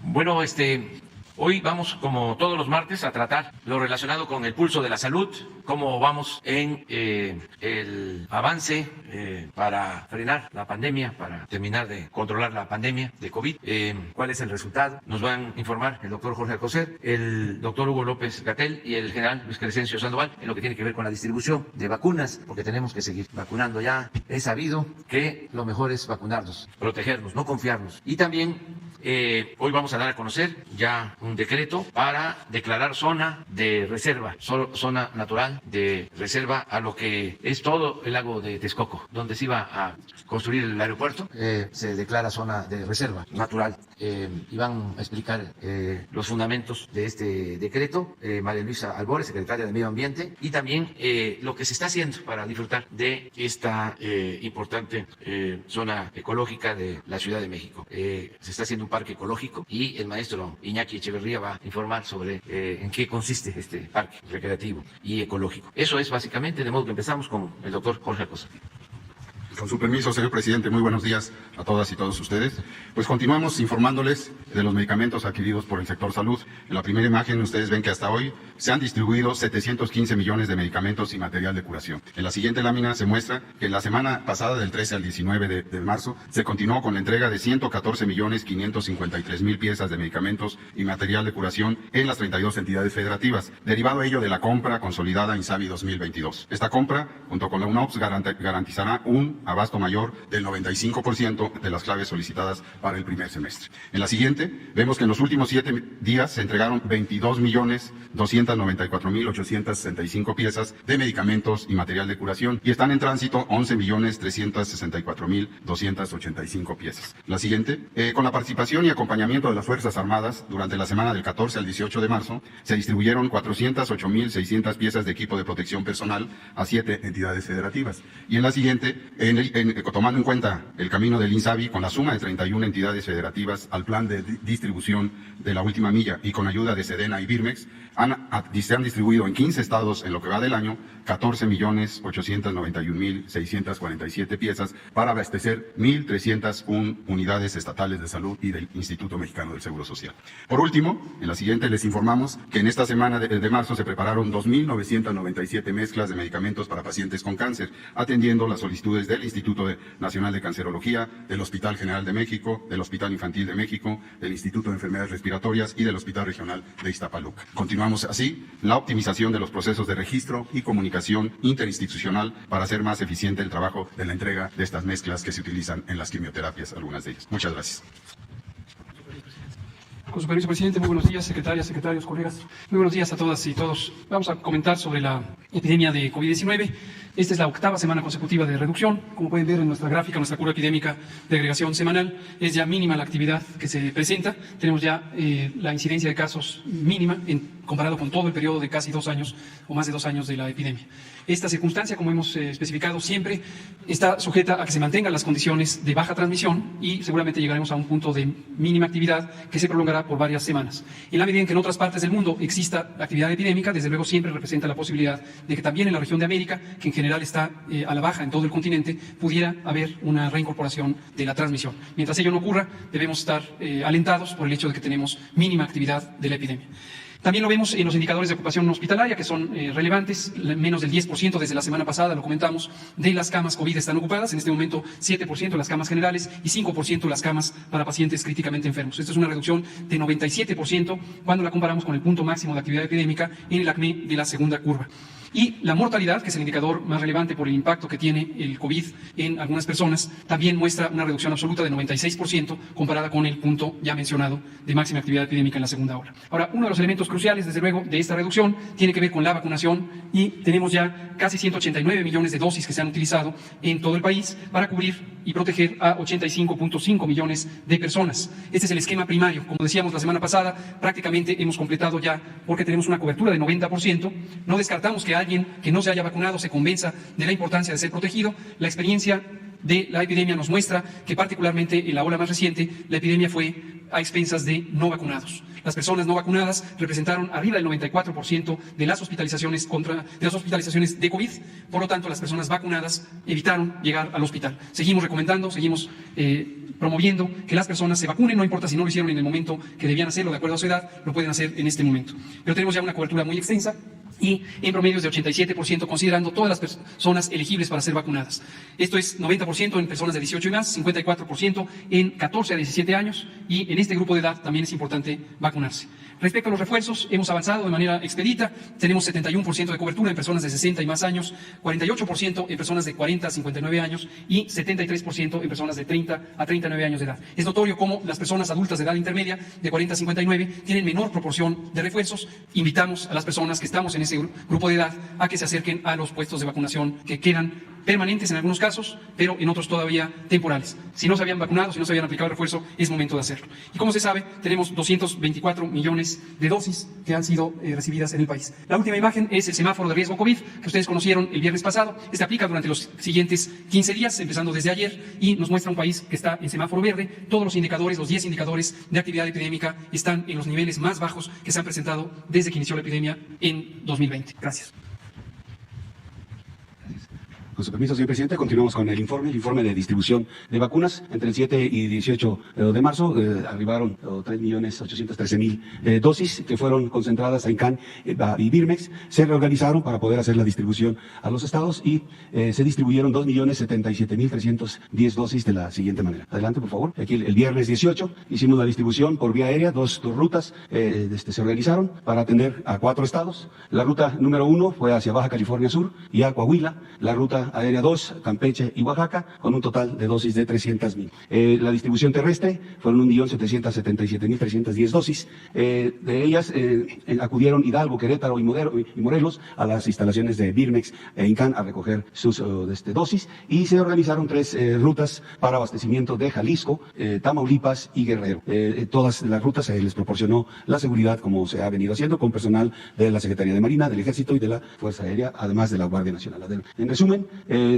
Bueno, hoy vamos, como todos los martes, a tratar lo relacionado con el pulso de la salud, cómo vamos en el avance para frenar la pandemia, para terminar de controlar la pandemia de COVID, cuál es el resultado. Nos van a informar el doctor Jorge Alcocer, el doctor Hugo López-Gatell y el general Luis Crescencio Sandoval en lo que tiene que ver con la distribución de vacunas, porque tenemos que seguir vacunando. Ya es sabido que lo mejor es vacunarnos, protegernos, no confiarnos. Y también hoy vamos a dar a conocer ya un decreto para declarar zona de reserva, zona natural de reserva a lo que es todo el lago de Texcoco, donde se iba a construir el aeropuerto. Se declara zona de reserva natural y van a explicar los fundamentos de este decreto María Luisa Albores, secretaria de Medio Ambiente, y también lo que se está haciendo para disfrutar de esta importante zona ecológica de la Ciudad de México. Se está haciendo un parque ecológico y el maestro Iñaki Echeverría va a informar sobre en qué consiste este parque recreativo y ecológico. Eso es básicamente, de modo que empezamos con el doctor Jorge Alcocer. Con su permiso, señor presidente, muy buenos días a todas y todos ustedes. Pues continuamos informándoles de los medicamentos adquiridos por el sector salud. En la primera imagen ustedes ven que hasta hoy se han distribuido 715 millones de medicamentos y material de curación. En la siguiente lámina se muestra que en la semana pasada, del 13 al 19 de marzo, se continuó con la entrega de 114.553.000 piezas de medicamentos y material de curación en las 32 entidades federativas, derivado ello de la compra consolidada INSABI 2022. Esta compra, junto con la UNOPS, garantizará un abasto mayor del 95% de las claves solicitadas para el primer semestre. En la siguiente, vemos que en los últimos 7 días se entregaron 22.294.865 piezas de medicamentos y material de curación y están en tránsito 11.364.285 piezas. La siguiente, con la participación y acompañamiento de las Fuerzas Armadas, durante la semana del 14 al 18 de marzo, se distribuyeron 408.600 piezas de equipo de protección personal a 7 entidades federativas. Y en la siguiente, tomando en cuenta el camino del INSABI, con la suma de 31 entidades federativas al plan de distribución de la última milla y con ayuda de Sedena y Birmex, se han distribuido en 15 estados en lo que va del año 14.891.647 piezas para abastecer 1.301 unidades estatales de salud y del Instituto Mexicano del Seguro Social. Por último, en la siguiente les informamos que en esta semana de marzo se prepararon 2.997 mezclas de medicamentos para pacientes con cáncer, atendiendo las solicitudes del Instituto Nacional de Cancerología, del Hospital General de México, del Hospital Infantil de México, del Instituto de Enfermedades Respiratorias y del Hospital Regional de Iztapaluca. Continuamos así la optimización de los procesos de registro y comunicación interinstitucional para hacer más eficiente el trabajo de la entrega de estas mezclas que se utilizan en las quimioterapias, algunas de ellas. Muchas gracias. Con su permiso, presidente, muy buenos días, secretarias, secretarios, colegas. Muy buenos días a todas y todos. Vamos a comentar sobre la epidemia de COVID-19. Esta es la 8ª semana consecutiva de reducción. Como pueden ver en nuestra gráfica, nuestra curva epidémica de agregación semanal, es ya mínima la actividad que se presenta. Tenemos ya la incidencia de casos mínima comparado con todo el periodo de casi 2 años o más de 2 años de la epidemia. Esta circunstancia, como hemos especificado siempre, está sujeta a que se mantengan las condiciones de baja transmisión y seguramente llegaremos a un punto de mínima actividad que se prolongará por varias semanas. En la medida en que en otras partes del mundo exista actividad epidémica, desde luego siempre representa la posibilidad de que también en la región de América, que en general está a la baja en todo el continente, pudiera haber una reincorporación de la transmisión. Mientras ello no ocurra, debemos estar alentados por el hecho de que tenemos mínima actividad de la epidemia. También lo vemos en los indicadores de ocupación hospitalaria, que son relevantes. Menos del 10% desde la semana pasada, lo comentamos, de las camas COVID están ocupadas. En este momento 7% las camas generales y 5% las camas para pacientes críticamente enfermos. Esto es una reducción de 97% cuando la comparamos con el punto máximo de actividad epidémica en el ACME de la segunda curva. Y la mortalidad, que es el indicador más relevante por el impacto que tiene el COVID en algunas personas, también muestra una reducción absoluta de 96% comparada con el punto ya mencionado de máxima actividad epidémica en la segunda ola. Ahora, uno de los elementos cruciales, desde luego, de esta reducción tiene que ver con la vacunación y tenemos ya casi 189 millones de dosis que se han utilizado en todo el país para cubrir y proteger a 85.5 millones de personas. Este es el esquema primario. Como decíamos la semana pasada, prácticamente hemos completado ya porque tenemos una cobertura de 90%. No descartamos que alguien que no se haya vacunado se convenza de la importancia de ser protegido. La experiencia de la epidemia nos muestra que particularmente en la ola más reciente, la epidemia fue a expensas de no vacunados. Las personas no vacunadas representaron arriba del 94% de las hospitalizaciones de COVID. Por lo tanto, las personas vacunadas evitaron llegar al hospital. Seguimos recomendando, seguimos promoviendo que las personas se vacunen, no importa si no lo hicieron en el momento que debían hacerlo de acuerdo a su edad, lo pueden hacer en este momento. Pero tenemos ya una cobertura muy extensa y en promedios de 87%, considerando todas las personas elegibles para ser vacunadas. Esto es 90% en personas de 18 y más, 54% en 14 a 17 años y en este grupo de edad también es importante vacunarse. Respecto a los refuerzos, hemos avanzado de manera expedita. Tenemos 71% de cobertura en personas de 60 y más años, 48% en personas de 40 a 59 años y 73% en personas de 30 a 39 años de edad. Es notorio cómo las personas adultas de edad intermedia, de 40 a 59, tienen menor proporción de refuerzos. Invitamos a las personas que estamos en ese grupo de edad a que se acerquen a los puestos de vacunación que quedan permanentes en algunos casos, pero en otros todavía temporales. Si no se habían vacunado, si no se habían aplicado el refuerzo, es momento de hacerlo. Y como se sabe, tenemos 224 millones de dosis que han sido recibidas en el país. La última imagen es el semáforo de riesgo COVID, que ustedes conocieron el viernes pasado. Este aplica durante los siguientes 15 días, empezando desde ayer, y nos muestra un país que está en semáforo verde. Todos los indicadores, los 10 indicadores de actividad epidémica, están en los niveles más bajos que se han presentado desde que inició la epidemia en 2020. Gracias. Con su permiso, señor presidente, continuamos con el informe de distribución de vacunas. Entre el 7 y 18 de marzo arribaron 3.813.000 dosis que fueron concentradas en CAN y Birmex. Se reorganizaron para poder hacer la distribución a los estados y se distribuyeron 2.077.310 dosis de la siguiente manera. Adelante, por favor. Aquí el viernes 18 hicimos la distribución por vía aérea, dos rutas se organizaron para atender a 4 estados. La ruta número 1 fue hacia Baja California Sur y a Coahuila. La ruta aérea 2, Campeche y Oaxaca, con un total de dosis de 300.000. La distribución terrestre fueron 1.777.310 dosis. De ellas acudieron Hidalgo, Querétaro y Morelos a las instalaciones de Birmex e INCAN a recoger sus dosis y se organizaron 3 rutas para abastecimiento de Jalisco, Tamaulipas y Guerrero. Todas las rutas se les proporcionó la seguridad como se ha venido haciendo con personal de la Secretaría de Marina, del Ejército y de la Fuerza Aérea, además de la Guardia Nacional. En resumen,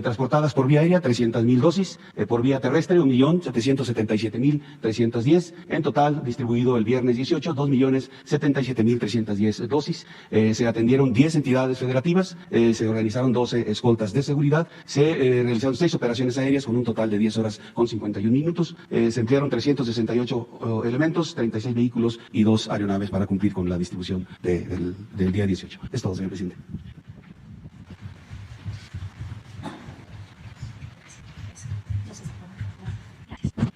transportadas por vía aérea 300.000 dosis, por vía terrestre 1.777.310, en total distribuido el viernes 18, 2.077.310 dosis. Se atendieron 10 entidades federativas, se organizaron 12 escoltas de seguridad, se realizaron 6 operaciones aéreas con un total de 10 horas con 51 minutos, se emplearon 368 elementos, 36 vehículos y 2 aeronaves para cumplir con la distribución del día 18. Es todo, señor presidente.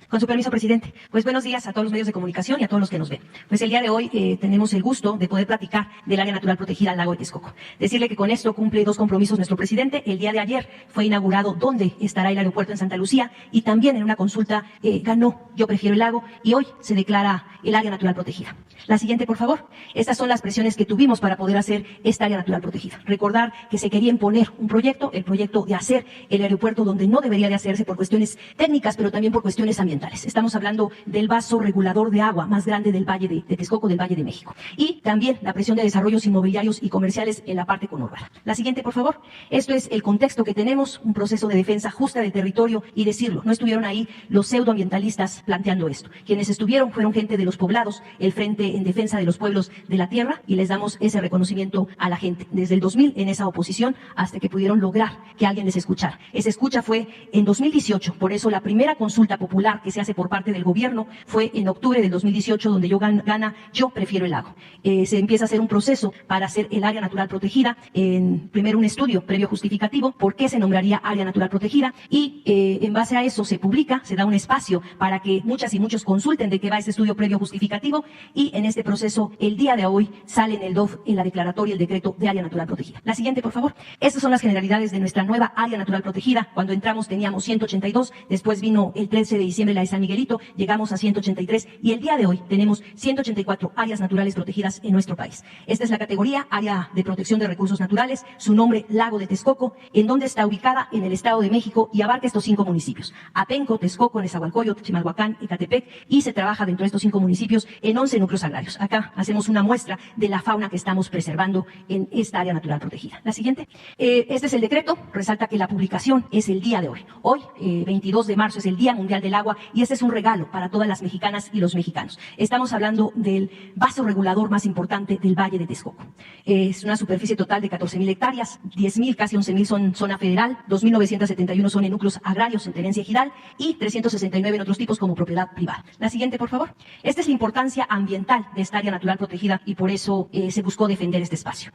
Con su permiso, presidente. Pues buenos días a todos los medios de comunicación y a todos los que nos ven. Pues el día de hoy tenemos el gusto de poder platicar del área natural protegida al lago de Texcoco. Decirle que con esto cumple 2 compromisos nuestro presidente. El día de ayer fue inaugurado dónde estará el aeropuerto en Santa Lucía y también en una consulta ganó Yo Prefiero el Lago y hoy se declara el área natural protegida. La siguiente, por favor. Estas son las presiones que tuvimos para poder hacer esta área natural protegida. Recordar que se quería imponer un proyecto, el proyecto de hacer el aeropuerto donde no debería de hacerse por cuestiones técnicas, pero también por cuestiones ambientales. Estamos hablando del vaso regulador de agua más grande del Valle de Texcoco, del Valle de México. Y también la presión de desarrollos inmobiliarios y comerciales en la parte conurbana. La siguiente, por favor. Esto es el contexto que tenemos, un proceso de defensa justa del territorio y decirlo. No estuvieron ahí los pseudoambientalistas planteando esto. Quienes estuvieron fueron gente de los poblados, el Frente en Defensa de los Pueblos de la Tierra, y les damos ese reconocimiento a la gente. Desde el 2000 en esa oposición hasta que pudieron lograr que alguien les escuchara. Esa escucha fue en 2018, por eso la primera consulta popular que se hace por parte del gobierno fue en octubre del 2018, donde yo gano mexicana, yo prefiero el lago. Se empieza a hacer un proceso para hacer el área natural protegida, primero un estudio previo justificativo, por qué se nombraría área natural protegida, y en base a eso se publica, se da un espacio para que muchas y muchos consulten de qué va ese estudio previo justificativo, y en este proceso, el día de hoy, sale en el DOF, en la declaratoria, el decreto de área natural protegida. La siguiente, por favor. Estas son las generalidades de nuestra nueva área natural protegida. Cuando entramos teníamos 182, después vino el 13 de diciembre la de San Miguelito, llegamos a 183, y el día de hoy tenemos 184 áreas naturales protegidas en nuestro país. Esta es la categoría área de protección de recursos naturales, su nombre Lago de Texcoco, en donde está ubicada en el Estado de México y abarca estos 5 municipios: Apenco, Texcoco, Nezahualcóyotl, Chimalhuacán, Ecatepec, y se trabaja dentro de estos 5 municipios en 11 núcleos agrarios. Acá hacemos una muestra de la fauna que estamos preservando en esta área natural protegida. La siguiente. Este es el decreto, resalta que la publicación es el día de hoy. Hoy, 22 de marzo, es el Día Mundial del Agua, y este es un regalo para todas las mexicanas y los mexicanos. Estamos hablando del vaso regulador más importante del Valle de Texcoco. Es una superficie total de 14,000 hectáreas, 10,000, casi 11,000 son zona federal, 2,971 son en núcleos agrarios en tenencia ejidal y 369 en otros tipos como propiedad privada. La siguiente, por favor. Esta es la importancia ambiental de esta área natural protegida, y por eso se buscó defender este espacio.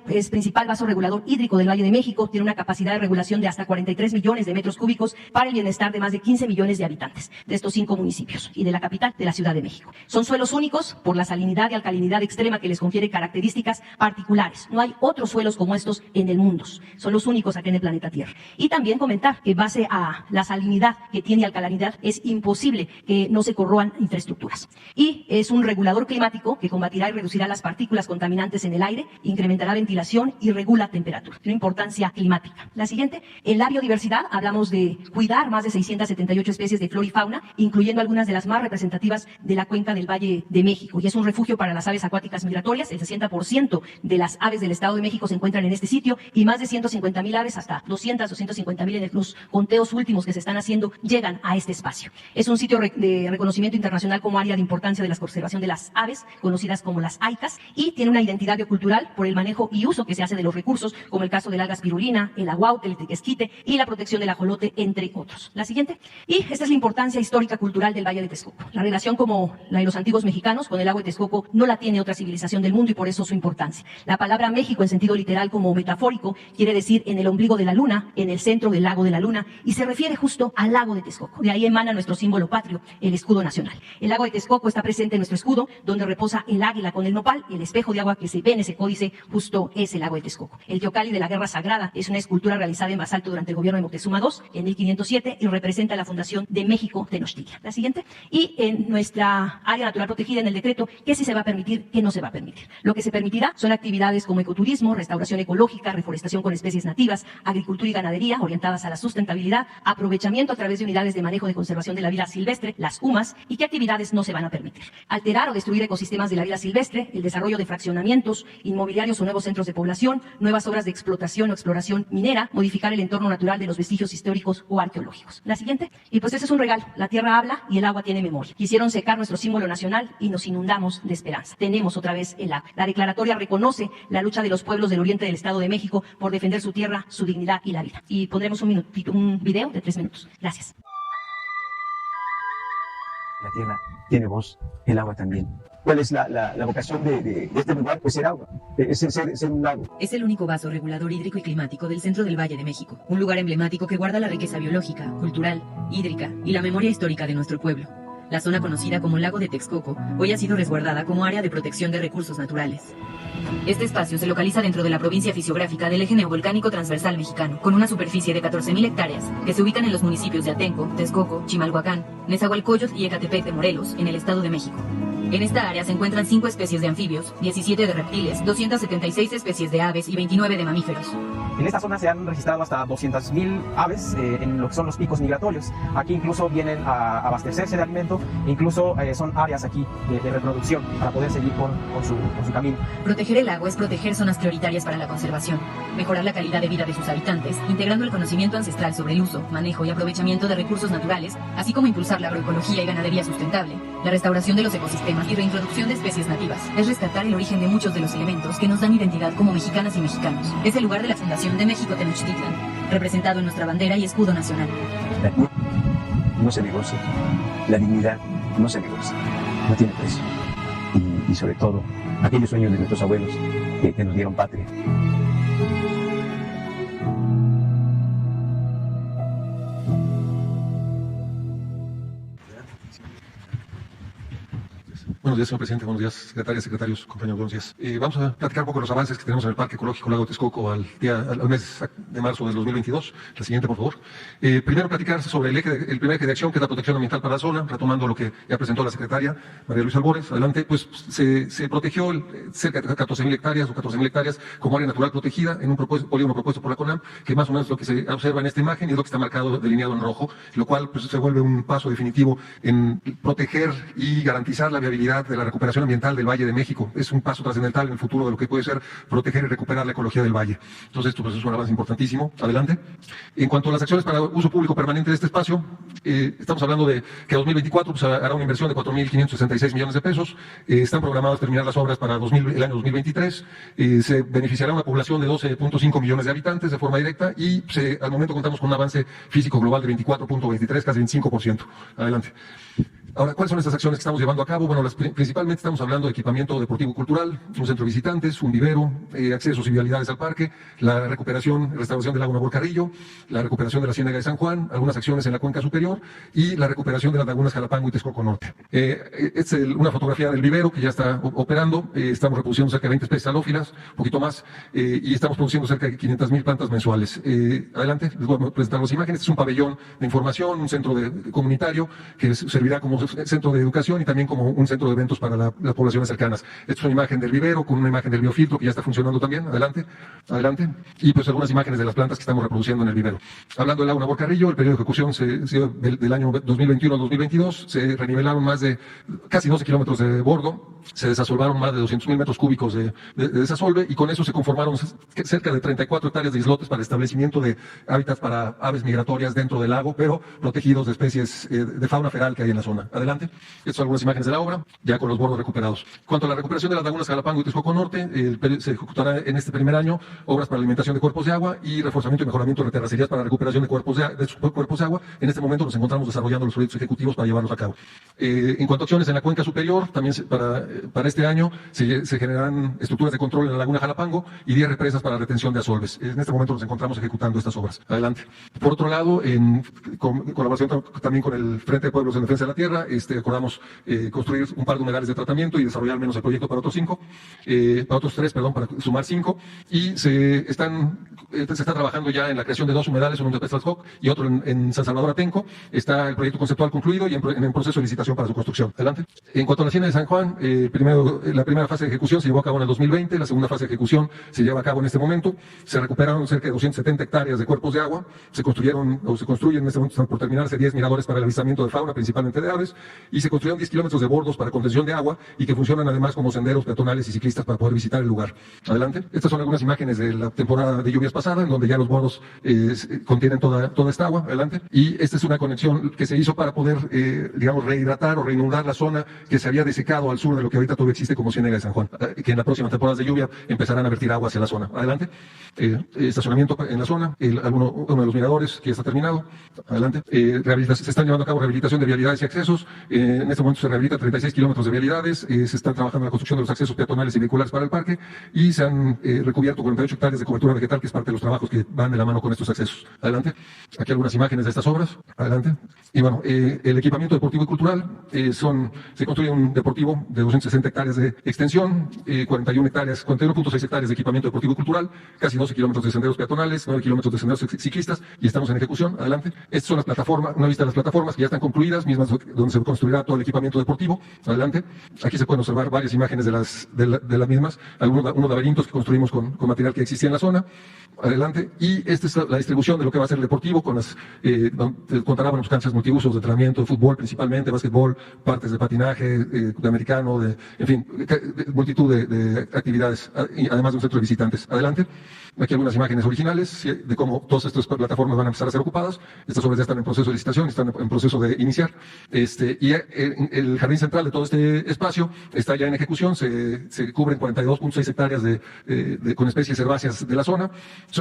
Es principal vaso regulador hídrico del Valle de México, tiene una capacidad de regulación de hasta 43 millones de metros cúbicos para el bienestar de más de 15 millones de habitantes de estos 5 municipios y de la capital, de la Ciudad de México. Son suelos únicos por la salinidad y alcalinidad extrema que les confiere características particulares. No hay otros suelos como estos en el mundo. Son los únicos aquí en el planeta Tierra. Y también comentar que, base a la salinidad que tiene y alcalinidad, es imposible que no se corroan infraestructuras. Y es un regulador climático que combatirá y reducirá las partículas contaminantes en el aire, incrementará ventilación y regula temperatura. Tiene importancia climática. La siguiente. En la biodiversidad hablamos de cuidar más de 678 especies de flora y fauna, incluyendo algunas de las más representativas de la cuenca del Valle de México. Y es un refugio para las aves acuáticas migratorias. El 60% de las aves del Estado de México se encuentran en este sitio, y más de 150,000 aves, hasta 250,000 en los conteos últimos que se están haciendo, llegan a este espacio. Es un sitio de reconocimiento internacional como área de importancia de la conservación de las aves, conocidas como las AICAS, y tiene una identidad biocultural por el manejo y uso que se hace de los recursos, como el caso del alga espirulina, el aguaute, el tequesquite y la protección del ajolote, entre otros. La siguiente. Y esta es la importancia histórica cultural del Valle de Texcoco. La relación como la de los antiguos mexicanos con el lago de Texcoco no la tiene otra civilización del mundo, y por eso su importancia. La palabra México, en sentido literal como metafórico, quiere decir en el ombligo de la luna, en el centro del lago de la luna, y se refiere justo al lago de Texcoco. De ahí emana nuestro símbolo patrio, el escudo nacional. El lago de Texcoco está presente en nuestro escudo, donde reposa el águila con el nopal, y el espejo de agua que se ve en ese códice justo es el lago de Texcoco. El teocalli de la Guerra Sagrada es una escultura realizada en basalto durante el gobierno de Moctezuma II en 1507 y representa la fundación de México Tenochtitlan. La siguiente. Y en nuestra área natural protegida, en el decreto, ¿qué sí se va a permitir, qué no se va a permitir? Lo que se permitirá son actividades como ecoturismo, restauración ecológica, reforestación con especies nativas, agricultura y ganadería orientadas a la sustentabilidad, aprovechamiento a través de unidades de manejo de conservación de la vida silvestre, las UMAS. ¿Y qué actividades no se van a permitir? Alterar o destruir ecosistemas de la vida silvestre, el desarrollo de fraccionamientos inmobiliarios o nuevos centros de población, nuevas obras de explotación o exploración minera, modificar el entorno natural de los vestigios históricos o arqueológicos. La siguiente. Y pues este es un regalo. La tierra habla y el agua tiene memoria. Quisieron secar nuestro símbolo nacional y nos inundamos de esperanza. Tenemos otra vez el agua. La declaratoria reconoce la lucha de los pueblos del oriente del Estado de México por defender su tierra, su dignidad y la vida. Y pondremos un video de 3 minutos. Gracias. La tierra tiene voz, el agua también. ¿Cuál es la vocación de este lugar? Pues ser agua, ser un lago. Es el único vaso regulador hídrico y climático del centro del Valle de México, un lugar emblemático que guarda la riqueza biológica, cultural, hídrica y la memoria histórica de nuestro pueblo. La zona conocida como Lago de Texcoco hoy ha sido resguardada como área de protección de recursos naturales. Este espacio se localiza dentro de la provincia fisiográfica del eje neovolcánico transversal mexicano, con una superficie de 14,000 hectáreas, que se ubican en los municipios de Atenco, Texcoco, Chimalhuacán, Nezahualcóyotl y Ecatepec de Morelos, en el Estado de México. En esta área se encuentran 5 especies de anfibios, 17 de reptiles, 276 especies de aves y 29 de mamíferos. En esta zona se han registrado hasta 200,000 aves en lo que son los picos migratorios. Aquí incluso vienen a abastecerse de alimento, incluso son áreas aquí de reproducción para poder seguir con su camino. Proteger el lago es proteger zonas prioritarias para la conservación, mejorar la calidad de vida de sus habitantes, integrando el conocimiento ancestral sobre el uso, manejo y aprovechamiento de recursos naturales, así como impulsar la agroecología y ganadería sustentable, la restauración de los ecosistemas y reintroducción de especies nativas. Es rescatar el origen de muchos de los elementos que nos dan identidad como mexicanas y mexicanos. Es el lugar de la fundación de México Tenochtitlan, representado en nuestra bandera y escudo nacional. La tierra no se negocia, la dignidad no se negocia, no tiene precio. y sobre todo aquellos sueños de nuestros abuelos que nos dieron patria. Buenos días, señor presidente. Buenos días, secretarias, secretarios, compañeros. Buenos días. Vamos a platicar un poco de los avances que tenemos en el Parque Ecológico Lago de Texcoco al mes de marzo del 2022. La siguiente, por favor. Primero, platicar sobre el primer eje de acción, que es la protección ambiental para la zona, retomando lo que ya presentó la secretaria María Luisa Albores. Adelante, pues se protegió cerca de 14.000 hectáreas o 14.000 hectáreas como área natural protegida en un polígono propuesto por la CONAM, que más o menos lo que se observa en esta imagen y es lo que está marcado, delineado en rojo, lo cual pues, se vuelve un paso definitivo en proteger y garantizar la viabilidad de la recuperación ambiental del Valle de México. Es un paso trascendental en el futuro de lo que puede ser proteger y recuperar la ecología del valle. Entonces, esto pues, es un avance importantísimo. Adelante. En cuanto a las acciones para uso público permanente de este espacio, estamos hablando de que 2024 pues, hará una inversión de 4.566 millones de pesos. Están programadas terminar las obras para el año 2023. Se beneficiará una población de 12.5 millones de habitantes de forma directa y al momento contamos con un avance físico global de 24.23, casi 25%. Adelante. Ahora, ¿cuáles son estas acciones que estamos llevando a cabo? Bueno, principalmente estamos hablando de equipamiento deportivo y cultural, un centro de visitantes, un vivero, accesos y vialidades al parque, la recuperación, restauración del lago Naborcarrillo, la recuperación de la Ciénaga de San Juan, algunas acciones en la cuenca superior y la recuperación de las lagunas Jalapango y Texcoco Norte. Es una fotografía del vivero que ya está operando. Estamos reproduciendo cerca de 20 especies halófilas, un poquito más, y estamos produciendo cerca de 500.000 plantas mensuales. Adelante, les voy a presentar las imágenes. Este es un pabellón de información, un centro comunitario que servirá como centro de educación y también como un centro de eventos para las poblaciones cercanas. Esta es una imagen del vivero con una imagen del biofiltro que ya está funcionando también. Adelante, adelante. Y pues algunas imágenes de las plantas que estamos reproduciendo en el vivero. Hablando del lago Naborcarrillo, el periodo de ejecución del año 2021 al 2022 se renivelaron más de casi 12 kilómetros de bordo, se desasolvaron más de 200.000 metros cúbicos de desasolve y con eso se conformaron cerca de 34 hectáreas de islotes para el establecimiento de hábitats para aves migratorias dentro del lago, pero protegidos de especies de fauna feral que hay en la zona. Adelante. Estas son algunas imágenes de la obra, ya con los bordos recuperados. Cuanto a la recuperación de las lagunas Jalapango y Texcoco Norte, se ejecutará en este primer año obras para alimentación de cuerpos de agua y reforzamiento y mejoramiento de terracerías para recuperación de cuerpos de agua. En este momento nos encontramos desarrollando los proyectos ejecutivos para llevarlos a cabo. En cuanto a acciones en la cuenca superior, también para este año se generarán estructuras de control en la laguna Jalapango y 10 represas para retención de asolves. En este momento nos encontramos ejecutando estas obras. Adelante. Por otro lado, en colaboración también con el Frente de Pueblos en Defensa de la Tierra, acordamos construir un par de humedales de tratamiento y desarrollar al menos el proyecto para otros 3, para sumar 5, y se está trabajando ya en la creación de 2 humedales, uno en Tepeztlaczoc y otro en San Salvador Atenco. Está el proyecto conceptual concluido y en proceso de licitación para su construcción. Adelante. En cuanto a la Ciénaga de San Juan, la primera fase de ejecución se llevó a cabo en el 2020, la segunda fase de ejecución se lleva a cabo en este momento. Se recuperaron cerca de 270 hectáreas de cuerpos de agua, se construyen en este momento, están por terminarse 10 miradores para el avistamiento de fauna, principalmente de aves, y se construyeron 10 kilómetros de bordos para contención de agua y que funcionan además como senderos peatonales y ciclistas para poder visitar el lugar. Adelante. Estas son algunas imágenes de la temporada de lluvias pasada, en donde ya los bordos contienen toda esta agua. Adelante. Y esta es una conexión que se hizo para poder, rehidratar o reinundar la zona que se había desecado al sur de lo que ahorita todavía existe como Ciénaga de San Juan, que en la próxima temporada de lluvia empezarán a vertir agua hacia la zona. Adelante. Estacionamiento en la zona, uno de los miradores que ya está terminado. Adelante. Se están llevando a cabo rehabilitación de vialidades y accesos. En este momento se rehabilitan 36 kilómetros de vialidades, se están trabajando en la construcción de los accesos peatonales y vehiculares para el parque y se han recubierto 48 hectáreas de cobertura vegetal, que es parte de los trabajos que van de la mano con estos accesos. Adelante. Aquí algunas imágenes de estas obras. Adelante. Y bueno, el equipamiento deportivo y cultural, se construye un deportivo de 260 hectáreas de extensión, 41.6 hectáreas de equipamiento deportivo y cultural, casi 12 kilómetros de senderos peatonales, 9 kilómetros de senderos ciclistas y estamos en ejecución. Adelante. Estas son las plataformas, una vista de las plataformas que ya están concluidas, mismas donde se construirá todo el equipamiento deportivo. Adelante. Aquí se pueden observar varias imágenes de las mismas, unos laberintos que construimos con material que existía en la zona. Adelante. Y esta es la distribución de lo que va a ser el deportivo, contará con canchas multiusos de entrenamiento, de fútbol principalmente, básquetbol, partes de patinaje, de americano, multitud de actividades, además de un centro de visitantes. Adelante. Aquí algunas imágenes originales de cómo todas estas plataformas van a empezar a ser ocupadas. Estas obras ya están en proceso de licitación, están en proceso de iniciar. Y el jardín central de todo todo este espacio está ya en ejecución, se cubren 42.6 hectáreas con especies herbáceas de la zona,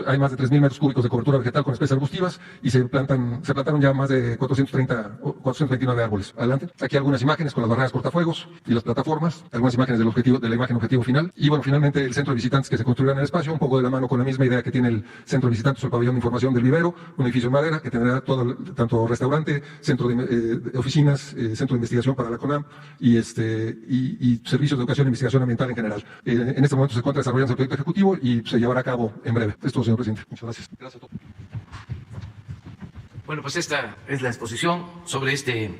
hay más de 3.000 metros cúbicos de cobertura vegetal con especies arbustivas y se plantaron ya más de 429 árboles. Adelante. Aquí algunas imágenes con las barreras cortafuegos y las plataformas, algunas imágenes de la imagen objetivo final. Y bueno, finalmente el centro de visitantes que se construirá en el espacio, un poco de la mano con la misma idea que tiene el centro de visitantes, el pabellón de información del vivero, un edificio en madera que tendrá tanto restaurante, centro de oficinas, centro de investigación para la CONAM y servicios de educación e investigación ambiental en general. En este momento se encuentra desarrollando el proyecto ejecutivo y se llevará a cabo en breve. Es todo, señor presidente. Muchas gracias. Gracias a todos. Bueno, pues esta es la exposición sobre este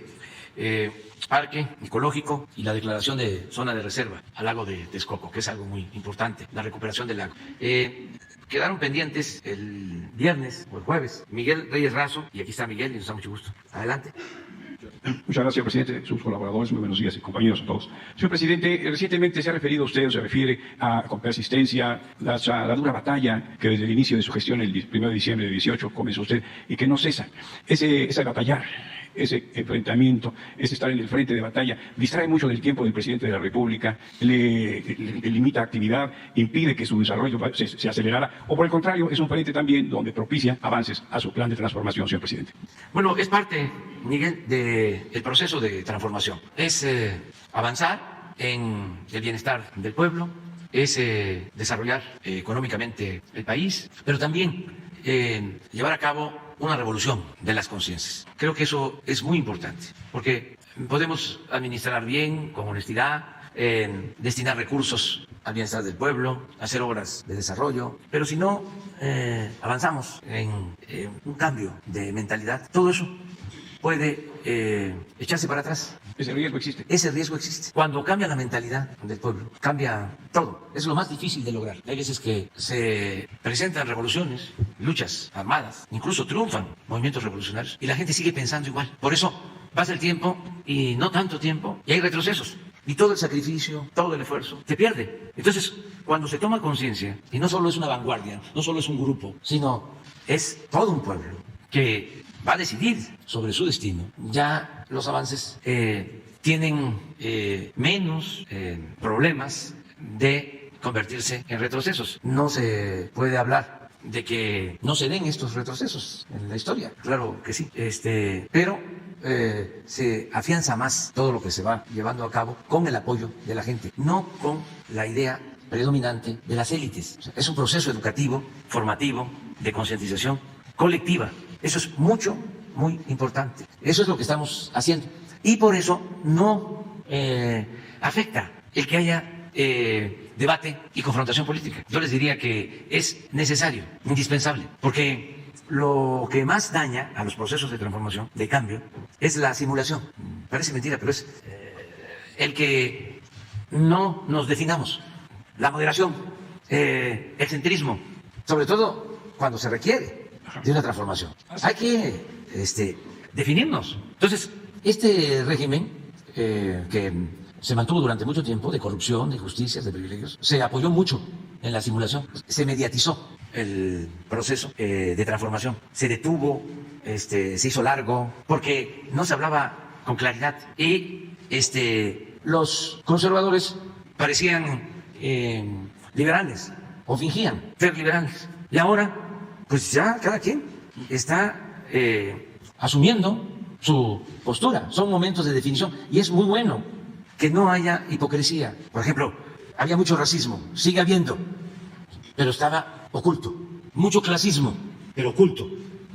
parque ecológico y la declaración de zona de reserva al lago de Texcoco, que es algo muy importante, la recuperación del lago. Quedaron pendientes el viernes o el jueves Miguel Reyes Razo, y aquí está Miguel y nos da mucho gusto. Adelante. Muchas gracias, señor presidente, sus colaboradores, muy buenos días y compañeros a todos. Señor presidente, recientemente se ha referido usted, o se refiere con persistencia, la dura batalla que desde el inicio de su gestión, el 1 de diciembre de 18, comenzó usted y que no cesa. Ese batallar, ese enfrentamiento, ese estar en el frente de batalla, distrae mucho del tiempo del presidente de la República, le limita actividad, impide que su desarrollo se acelerara, o por el contrario, es un frente también donde propicia avances a su plan de transformación, señor presidente. Bueno, es parte, Miguel, del proceso de transformación. Es avanzar en el bienestar del pueblo, es desarrollar económicamente el país, pero también llevar a cabo una revolución de las conciencias. Creo que eso es muy importante, porque podemos administrar bien, con honestidad, destinar recursos al bienestar del pueblo, hacer obras de desarrollo, pero si no avanzamos en un cambio de mentalidad, todo eso puede echarse para atrás. Ese riesgo existe. Ese riesgo existe. Cuando cambia la mentalidad del pueblo, cambia todo. Es lo más difícil de lograr. Hay veces que se presentan revoluciones, luchas armadas, incluso triunfan movimientos revolucionarios y la gente sigue pensando igual. Por eso pasa el tiempo y no tanto tiempo y hay retrocesos. Y todo el sacrificio, todo el esfuerzo se pierde. Entonces, cuando se toma conciencia, y no solo es una vanguardia, no solo es un grupo, sino es todo un pueblo que va a decidir sobre su destino, ya los avances tienen menos problemas de convertirse en retrocesos. No se puede hablar de que no se den estos retrocesos en la historia, claro que sí, pero se afianza más todo lo que se va llevando a cabo con el apoyo de la gente, no con la idea predominante de las élites. O sea, es un proceso educativo, formativo, de concientización colectiva. Eso es muy importante. Eso es lo que estamos haciendo. Y por eso no afecta el que haya debate y confrontación política. Yo les diría que es necesario, indispensable, porque lo que más daña a los procesos de transformación, de cambio, es la simulación. Parece mentira, pero es el que no nos definamos. La moderación, el centrismo, sobre todo cuando se requiere de una transformación. Hay que definirnos. Entonces, este régimen que se mantuvo durante mucho tiempo, de corrupción, de injusticias, de privilegios, se apoyó mucho en la simulación. Se mediatizó el proceso de transformación. Se detuvo, se hizo largo, porque no se hablaba con claridad. Y los conservadores parecían liberales, o fingían ser liberales. Y ahora, pues ya cada quien está asumiendo su postura. Son momentos de definición y es muy bueno que no haya hipocresía. Por ejemplo, había mucho racismo, sigue habiendo, pero estaba oculto. Mucho clasismo, pero oculto.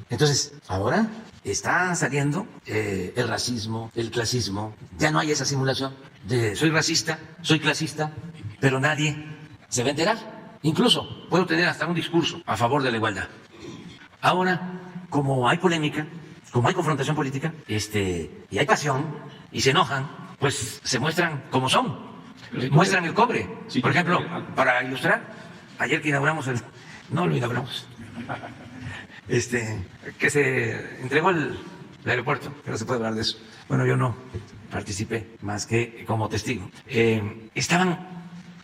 Entonces, ahora está saliendo el racismo, el clasismo. Ya no hay esa simulación de soy racista, soy clasista, pero nadie se va a enterar. Incluso puedo tener hasta un discurso a favor de la igualdad. Ahora, como hay polémica, como hay confrontación política, y hay pasión, y se enojan, pues se muestran como son, muestran el cobre. Sí, por ejemplo, para ilustrar, ayer que inauguramos no lo inauguramos, que se entregó el aeropuerto, que no se puede hablar de eso. Bueno, yo no participé más que como testigo. Estaban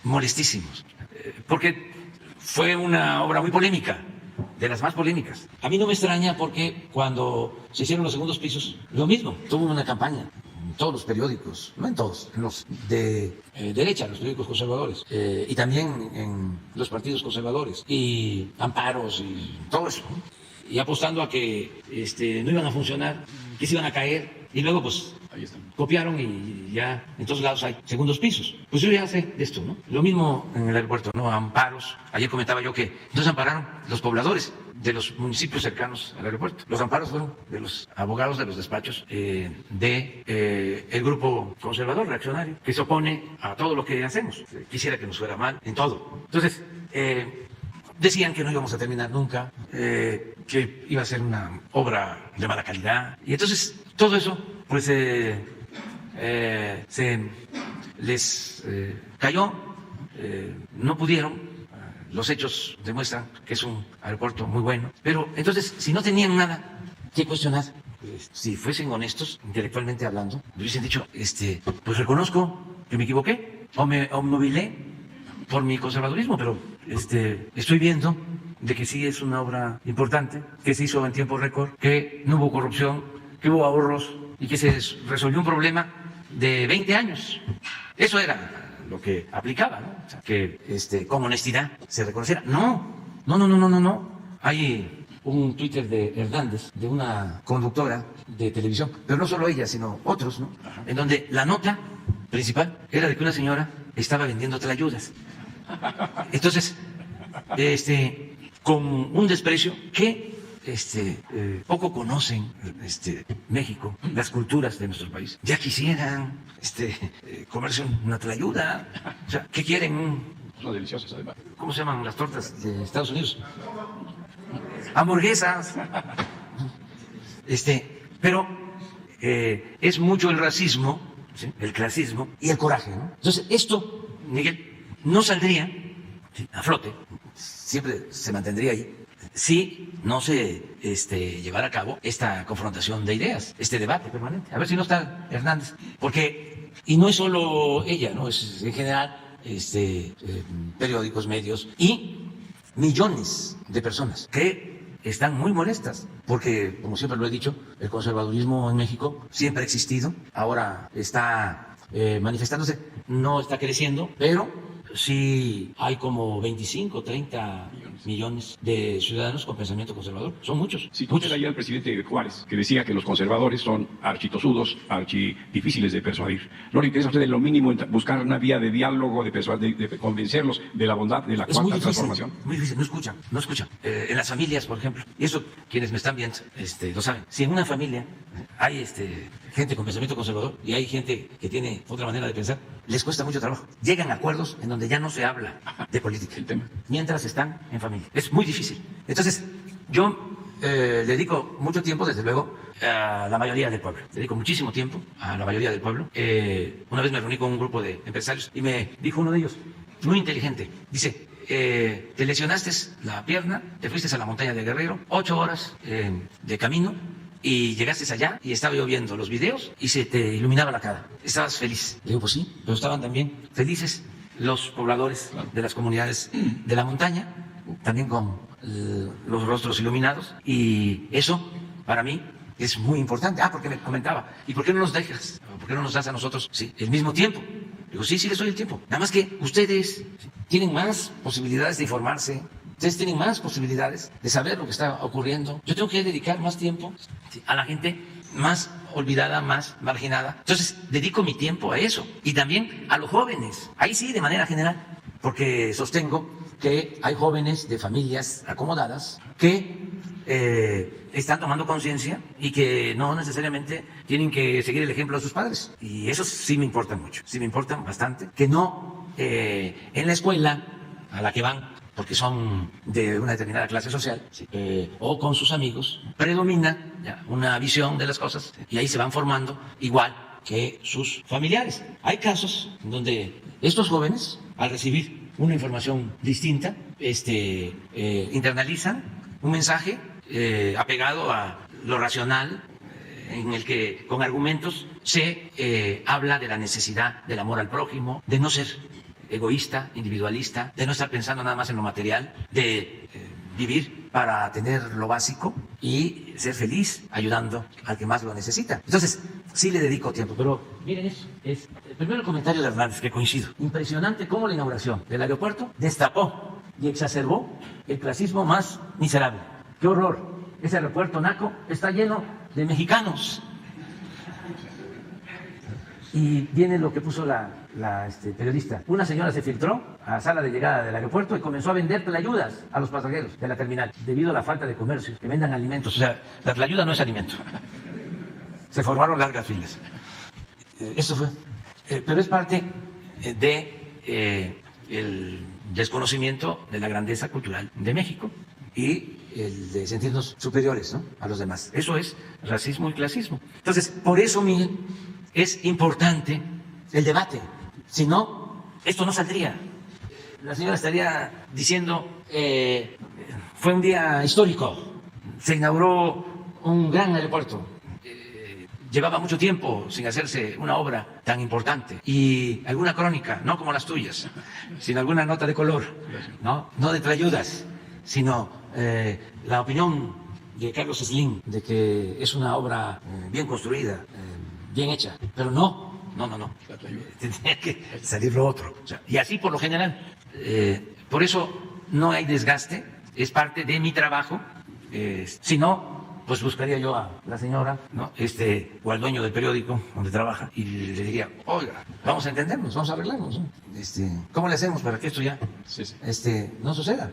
molestísimos, porque fue una obra muy polémica, de las más polémicas. A mí no me extraña porque cuando se hicieron los segundos pisos, lo mismo, tuvo una campaña todos los periódicos, no en todos, en los de derecha, los periódicos conservadores, y también en los partidos conservadores, y amparos y todo eso, y apostando a que no iban a funcionar, que se iban a caer, y luego pues copiaron y ya en todos lados hay segundos pisos. Pues yo ya sé de esto, ¿no? Lo mismo en el aeropuerto, ¿no? Amparos. Ayer comentaba yo que entonces ampararon los pobladores de los municipios cercanos al aeropuerto. Los amparos fueron de los abogados de los despachos de el grupo conservador reaccionario que se opone a todo lo que hacemos. Quisiera que nos fuera mal en todo. Entonces, decían que no íbamos a terminar nunca, que iba a ser una obra de mala calidad. Y entonces todo eso pues se les cayó, no pudieron. Los hechos demuestran que es un aeropuerto muy bueno. Pero entonces, si no tenían nada que cuestionar, pues, si fuesen honestos, intelectualmente hablando, me hubiesen dicho, pues reconozco que me equivoqué o me obnubilé por mi conservadurismo, pero estoy viendo de que sí es una obra importante, que se hizo en tiempo récord, que no hubo corrupción, que hubo ahorros y que se resolvió un problema de 20 años. Eso era lo que aplicaba, ¿no? O sea, que con honestidad se reconociera. No. Hay un Twitter de Hernández, de una conductora de televisión, pero no solo ella, sino otros, ¿no? En donde la nota principal era de que una señora estaba vendiendo tlayudas. Entonces, con un desprecio que poco conocen México, las culturas de nuestro país. Ya quisieran comerse una tlayuda. O sea, ¿qué quieren? Son deliciosas además. ¿Cómo se llaman las tortas de Estados Unidos? Hamburguesas. Pero es mucho el racismo, ¿sí?, el clasismo y el coraje, ¿no? Entonces, esto, Miguel, no saldría a flote, siempre se mantendría ahí, si no se llevara a cabo esta confrontación de ideas, este debate permanente. A ver si no está Hernández, porque, y no es solo ella, no, es en general periódicos, medios y millones de personas que están muy molestas, porque, como siempre lo he dicho, el conservadurismo en México siempre ha existido, ahora está manifestándose, no está creciendo, pero sí hay como 25, 30 millones de ciudadanos con pensamiento conservador. Son muchos. Si tú ayer al presidente Juárez, que decía que los conservadores son architosudos, archidifíciles de persuadir. ¿No le interesa a usted en lo mínimo buscar una vía de diálogo, de convencerlos de la bondad de la cuarta transformación? Muy difícil, no escuchan. En las familias, por ejemplo, y eso quienes me están viendo lo saben. Si en una familia hay gente con pensamiento conservador y hay gente que tiene otra manera de pensar, les cuesta mucho trabajo. Llegan a acuerdos en donde ya no se habla de política, mientras están en familia. Es muy difícil. Entonces, yo dedico mucho tiempo, desde luego, a la mayoría del pueblo. Dedico muchísimo tiempo a la mayoría del pueblo. Una vez me reuní con un grupo de empresarios y me dijo uno de ellos, muy inteligente, dice, te lesionaste la pierna, te fuiste a la montaña de Guerrero, 8 horas de camino, y llegaste allá y estaba yo viendo los videos y se te iluminaba la cara. Estabas feliz. Le digo, pues sí, pero estaban también felices los pobladores de las comunidades de la montaña, también con los rostros iluminados, y eso para mí es muy importante. Porque me comentaba, ¿y por qué no nos dejas? ¿Por qué no nos das a nosotros el mismo tiempo? Digo, sí, les doy el tiempo. Nada más que ustedes tienen más posibilidades de informarse, ustedes tienen más posibilidades de saber lo que está ocurriendo. Yo tengo que dedicar más tiempo a la gente más olvidada, más marginada. Entonces, dedico mi tiempo a eso. Y también a los jóvenes. Ahí sí, de manera general. Porque sostengo que hay jóvenes de familias acomodadas que están tomando conciencia y que no necesariamente tienen que seguir el ejemplo de sus padres. Y eso sí me importa mucho. Sí me importan bastante. Que no en la escuela a la que van, porque son de una determinada clase social, o con sus amigos, predomina una visión de las cosas y ahí se van formando igual que sus familiares. Hay casos donde estos jóvenes, al recibir una información distinta, internalizan un mensaje apegado a lo racional, en el que con argumentos se habla de la necesidad del amor al prójimo, de no ser egoísta, individualista, de no estar pensando nada más en lo material, de vivir para tener lo básico, y ser feliz ayudando al que más lo necesita. Entonces, sí le dedico tiempo, pero miren eso. Es el primer comentario de Hernández, que coincido. Impresionante cómo la inauguración del aeropuerto destapó y exacerbó el clasismo más miserable. ¡Qué horror! Ese aeropuerto naco está lleno de mexicanos. Y viene lo que puso la periodista. Una señora se filtró a la sala de llegada del aeropuerto y comenzó a vender tlayudas a los pasajeros de la terminal, debido a la falta de comercio, que vendan alimentos. O sea, la tlayuda no es alimento. Se formaron largas filas. Eso fue. Pero es parte de el desconocimiento de la grandeza cultural de México y el de sentirnos superiores, ¿no?, a los demás. Eso es racismo y clasismo. Entonces, por eso, Miguel, es importante el debate. Si no, esto no saldría. La señora estaría diciendo, fue un día histórico, se inauguró un gran aeropuerto, llevaba mucho tiempo sin hacerse una obra tan importante, y alguna crónica, no como las tuyas, sino alguna nota de color, no de tlayudas, sino la opinión de Carlos Slim de que es una obra bien construida, bien hecha, pero no, tenía que salir lo otro. O sea, y así por lo general. Por eso no hay desgaste, es parte de mi trabajo. Si no, pues buscaría yo a la señora, ¿no?, o al dueño del periódico donde trabaja, y le diría, oiga, vamos a entendernos, vamos a arreglarnos, ¿no? ¿Cómo le hacemos para que esto ya no suceda?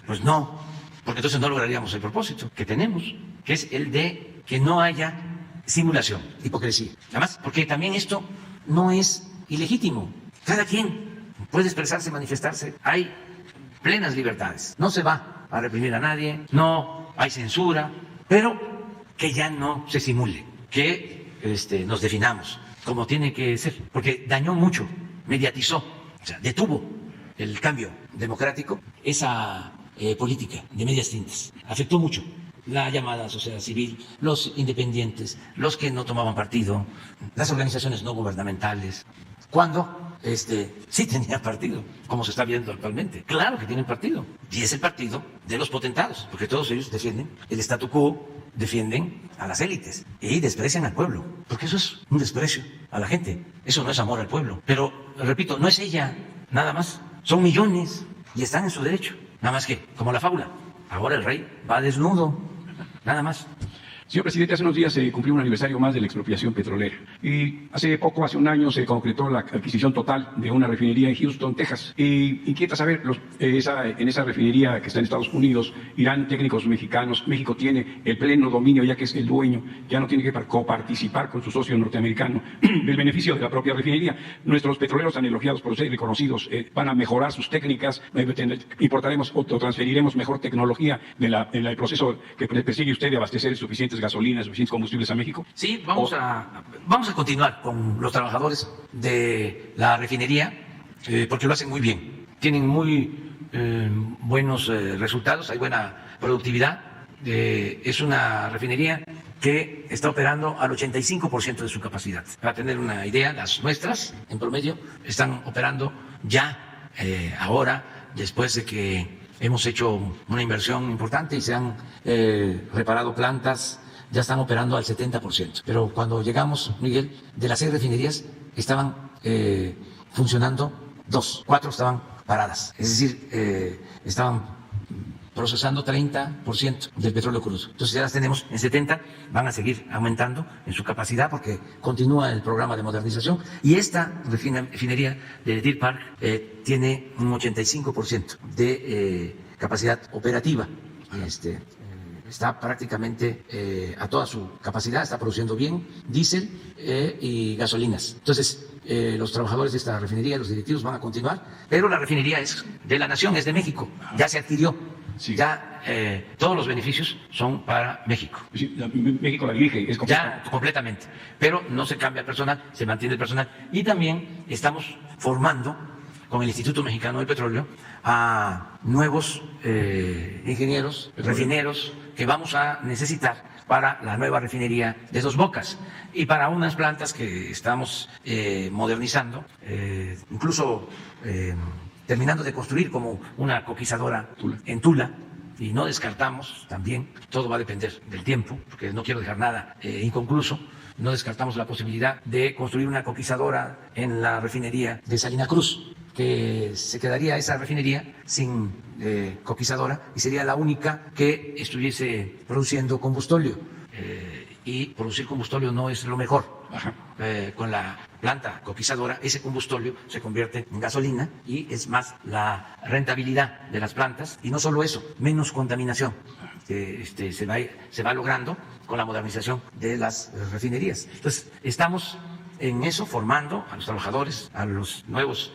Pues no, porque entonces no lograríamos el propósito que tenemos, que es el de que no haya simulación, hipocresía. Además, porque también esto no es ilegítimo. Cada quien puede expresarse, manifestarse. Hay plenas libertades. No se va a reprimir a nadie, no hay censura, pero que ya no se simule, que nos definamos como tiene que ser, porque dañó mucho, mediatizó, o sea, detuvo el cambio democrático, esa política de medias tintas. Afectó mucho la llamada sociedad civil, los independientes, los que no tomaban partido, las organizaciones no gubernamentales, cuando sí tenían partido, como se está viendo actualmente. Claro que tienen partido, y es el partido de los potentados, porque todos ellos defienden el statu quo, defienden a las élites y desprecian al pueblo, porque eso es un desprecio a la gente, eso no es amor al pueblo. Pero, repito, no es ella nada más, son millones y están en su derecho, nada más que, como la fábula, ahora el rey va desnudo. Nada más. Señor presidente, hace unos días se cumplió un aniversario más de la expropiación petrolera. Y hace un año, se concretó la adquisición total de una refinería en Houston, Texas. Y inquieta saber, en esa refinería que está en Estados Unidos, irán técnicos mexicanos. México tiene el pleno dominio, ya que es el dueño, ya no tiene que coparticipar con su socio norteamericano del beneficio de la propia refinería. Nuestros petroleros, tan elogiados por ser reconocidos, van a mejorar sus técnicas, importaremos o transferiremos mejor tecnología en el proceso que persigue usted de abastecer suficientes gasolinas, suficientes combustibles a México. Sí, vamos a continuar con los trabajadores de la refinería, porque lo hacen muy bien, tienen muy buenos resultados, hay buena productividad. Es una refinería que está operando al 85% de su capacidad. Para tener una idea, las nuestras, en promedio, están operando ya ahora, después de que hemos hecho una inversión importante y se han reparado plantas, ya están operando al 70%. Pero cuando llegamos, Miguel, de las 6 refinerías estaban funcionando 2, 4 estaban paradas. Es decir, estaban procesando 30% del petróleo crudo. Entonces ya las tenemos en 70, van a seguir aumentando en su capacidad porque continúa el programa de modernización. Y esta refinería de Deer Park tiene un 85% de capacidad operativa. Está prácticamente a toda su capacidad, está produciendo bien diésel y gasolinas. Entonces, los trabajadores de esta refinería, los directivos van a continuar, pero la refinería es de la nación, es de México, ya se adquirió. Sí. Ya todos los beneficios son para México. Sí, México la dirige, es ya completamente. Pero no se cambia el personal, se mantiene el personal. Y también estamos formando con el Instituto Mexicano del Petróleo a nuevos ingenieros, refineros, que vamos a necesitar para la nueva refinería de Dos Bocas y para unas plantas que estamos modernizando, incluso terminando de construir como una coquizadora en Tula, y no descartamos también, todo va a depender del tiempo, porque no quiero dejar nada inconcluso, no descartamos la posibilidad de construir una coquizadora en la refinería de Salina Cruz, que se quedaría esa refinería sin coquizadora y sería la única que estuviese produciendo combustóleo. Y producir combustóleo no es lo mejor. Con la planta coquizadora, ese combustóleo se convierte en gasolina y es más la rentabilidad de las plantas, y no solo eso, menos contaminación se va logrando con la modernización de las refinerías. Entonces, estamos en eso, formando a los trabajadores, a los nuevos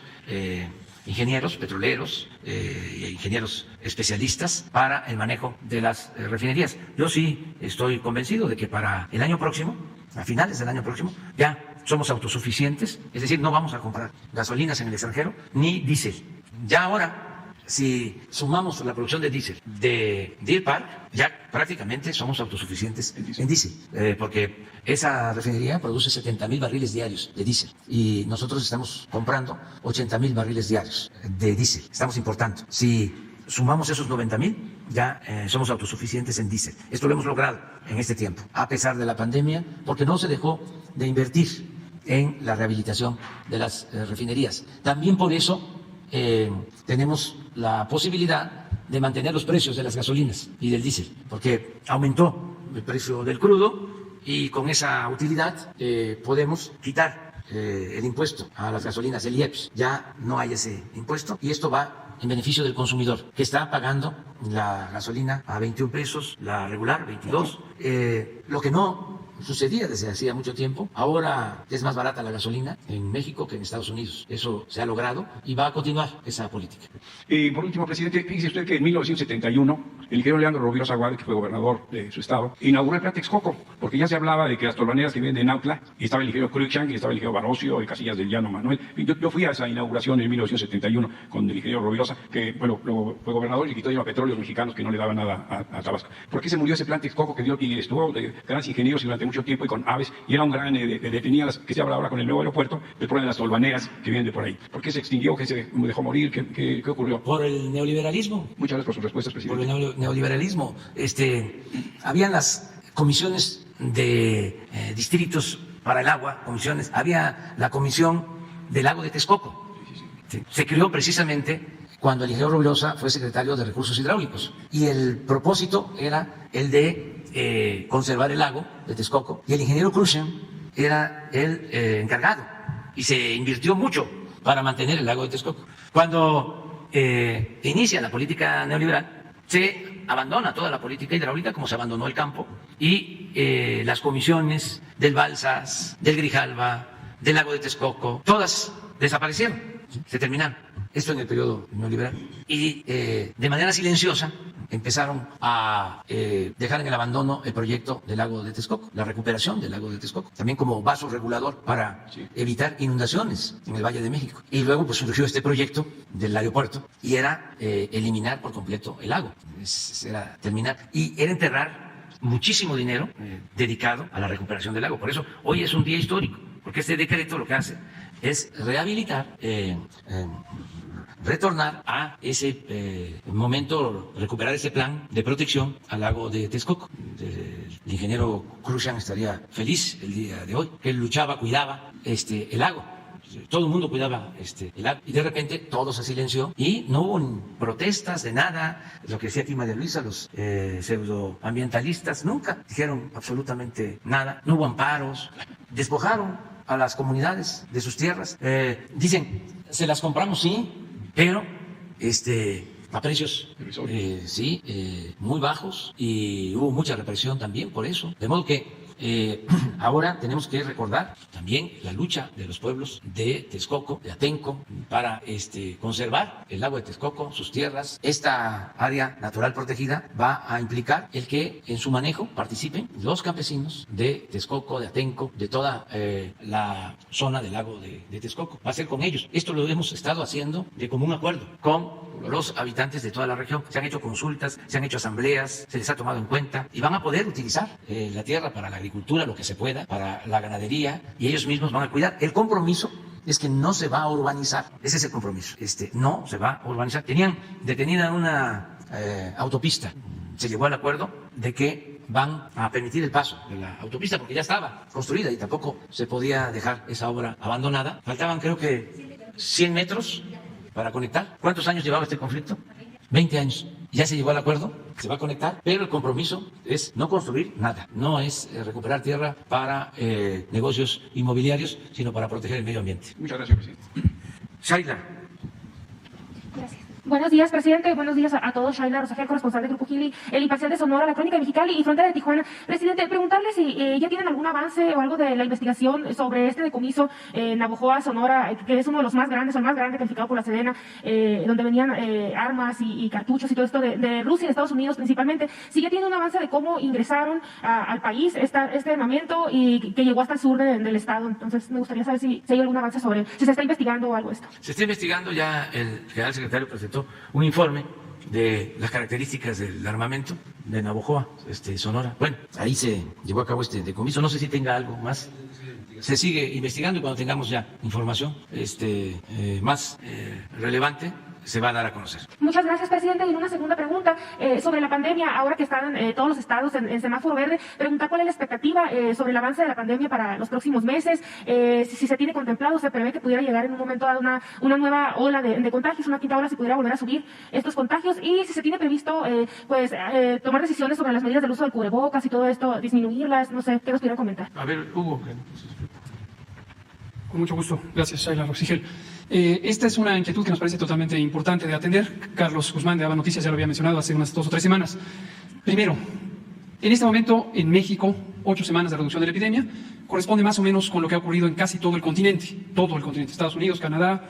ingenieros petroleros e ingenieros especialistas para el manejo de las refinerías. Yo sí estoy convencido de que para el año próximo, a finales del año próximo, ya somos autosuficientes, es decir, no vamos a comprar gasolinas en el extranjero ni diésel. Ya ahora, si sumamos la producción de diésel de Deer Park, ya prácticamente somos autosuficientes en diésel, porque esa refinería produce 70,000 barriles diarios de diésel y nosotros estamos comprando 80,000 barriles diarios de diésel, estamos importando. Si sumamos esos 90,000, ya somos autosuficientes en diésel. Esto lo hemos logrado en este tiempo, a pesar de la pandemia, porque no se dejó de invertir en la rehabilitación de las refinerías. También por eso tenemos la posibilidad de mantener los precios de las gasolinas y del diésel, porque aumentó el precio del crudo y con esa utilidad podemos quitar el impuesto a las gasolinas, el IEPS. Ya no hay ese impuesto y esto va en beneficio del consumidor, que está pagando la gasolina a 21 pesos, la regular 22, lo que no sucedía desde hacía mucho tiempo. Ahora es más barata la gasolina en México que en Estados Unidos. Eso se ha logrado y va a continuar esa política. Y por último, presidente, fíjese usted que en 1971 el ingeniero Leandro Rovirosa Aguade, que fue gobernador de su estado, inauguró el plan Texcoco, porque ya se hablaba de que las tolvaneras que vienen de Nautla, y estaba el ingeniero Cruikshank, y estaba el ingeniero Barocio, y Casillas del Llano Manuel. Yo fui a esa inauguración en 1971 con el ingeniero Rovirosa, que bueno, luego fue gobernador y quitó a petróleos mexicanos que no le daban nada a Tabasco. ¿Por qué se murió ese plan Texcoco que dio y estuvo de grandes ingenieros y durante mucho tiempo y con aves, y era un gran detenía las que se habla ahora con el nuevo aeropuerto, el problema de las tolvaneras que vienen de por ahí? ¿Por qué se extinguió? ¿Qué se dejó morir? ¿Qué ocurrió? Por el neoliberalismo. Muchas gracias por sus respuestas, presidente. Por el neoliberalismo. Habían las comisiones de distritos para el agua, comisiones. Había la comisión del lago de Texcoco. Sí. Se creó precisamente cuando el ingeniero Rovirosa fue secretario de Recursos Hidráulicos y el propósito era el de conservar el lago de Texcoco, y el ingeniero Cruikshank era el encargado y se invirtió mucho para mantener el lago de Texcoco. Cuando inicia la política neoliberal, se abandona toda la política hidráulica como se abandonó el campo, y las comisiones del Balsas, del Grijalva, del lago de Texcoco, todas desaparecieron, se terminaron. Esto en el periodo neoliberal. Y de manera silenciosa empezaron a dejar en el abandono el proyecto del lago de Texcoco, la recuperación del lago de Texcoco, también como vaso regulador para evitar inundaciones en el Valle de México. Y luego pues surgió este proyecto del aeropuerto y era eliminar por completo el lago, era terminar y era enterrar muchísimo dinero dedicado a la recuperación del lago. Por eso hoy es un día histórico, porque este decreto lo que hace es rehabilitar, retornar a ese momento, recuperar ese plan de protección al lago de Texcoco. El ingeniero Cruikshank estaría feliz el día de hoy, que él luchaba, cuidaba el lago. Todo el mundo cuidaba el lago, y de repente todo se silenció y no hubo protestas de nada. Lo que decía aquí María Luisa, los pseudoambientalistas nunca dijeron absolutamente nada, no hubo amparos, despojaron a las comunidades de sus tierras. Dicen, se las compramos, sí, pero a precios muy bajos, y hubo mucha represión también por eso. De modo que ahora tenemos que recordar también la lucha de los pueblos de Texcoco, de Atenco, para conservar el lago de Texcoco, sus tierras. Esta área natural protegida va a implicar el que en su manejo participen los campesinos de Texcoco, de Atenco, de toda la zona del lago de Texcoco. Va a ser con ellos. Esto lo hemos estado haciendo de común acuerdo con los habitantes de toda la región. Se han hecho consultas, se han hecho asambleas, se les ha tomado en cuenta y van a poder utilizar la tierra para la agricultura, lo que se pueda, para la ganadería, y ellos mismos van a cuidar. El compromiso es que no se va a urbanizar. Ese es el compromiso. No se va a urbanizar. Tenían detenida una autopista. Se llegó al acuerdo de que van a permitir el paso de la autopista porque ya estaba construida y tampoco se podía dejar esa obra abandonada. Faltaban creo que 100 metros para conectar. ¿Cuántos años llevaba este conflicto? 20 años. Ya se llegó al acuerdo, se va a conectar, pero el compromiso es no construir nada. No es recuperar tierra para negocios inmobiliarios, sino para proteger el medio ambiente. Muchas gracias, presidente. Shaila. Gracias. Buenos días, presidente. Buenos días a todos. Shaila Rosagel, corresponsal de Grupo Gili, El Imparcial de Sonora, La Crónica de Mexicali y Frontera de Tijuana. Presidente, preguntarle si ya tienen algún avance o algo de la investigación sobre este decomiso en Navojoa, Sonora, que es uno de los más grandes, o el más grande calificado por la Sedena, donde venían armas y cartuchos y todo esto de Rusia y de Estados Unidos principalmente. Si ya tiene un avance de cómo ingresaron al país este armamento y que llegó hasta el sur del estado. Entonces, me gustaría saber si hay algún avance sobre, si se está investigando o algo de esto. Se está investigando, ya el general secretario presentó un informe de las características del armamento de Navojoa, Sonora. Bueno, ahí se llevó a cabo este decomiso. No sé si tenga algo más. Se sigue investigando y cuando tengamos ya información más relevante, se va a dar a conocer. Muchas gracias, presidente. Y una segunda pregunta sobre la pandemia, ahora que están todos los estados en semáforo verde, preguntar cuál es la expectativa sobre el avance de la pandemia para los próximos meses, si se tiene contemplado, se prevé que pudiera llegar en un momento dado una nueva ola de contagios, una quinta ola, si pudiera volver a subir estos contagios, y si se tiene previsto tomar decisiones sobre las medidas del uso del cubrebocas y todo esto, disminuirlas, no sé, ¿qué nos pudieran comentar? A ver, Hugo. Con mucho gusto. Gracias, Shaila Rosagel. Esta es una inquietud que nos parece totalmente importante de atender. Carlos Guzmán de ABA Noticias ya lo había mencionado hace unas 2 o 3 semanas. Primero, en este momento en México, 8 semanas de reducción de la epidemia corresponde más o menos con lo que ha ocurrido en casi todo el continente, Estados Unidos, Canadá,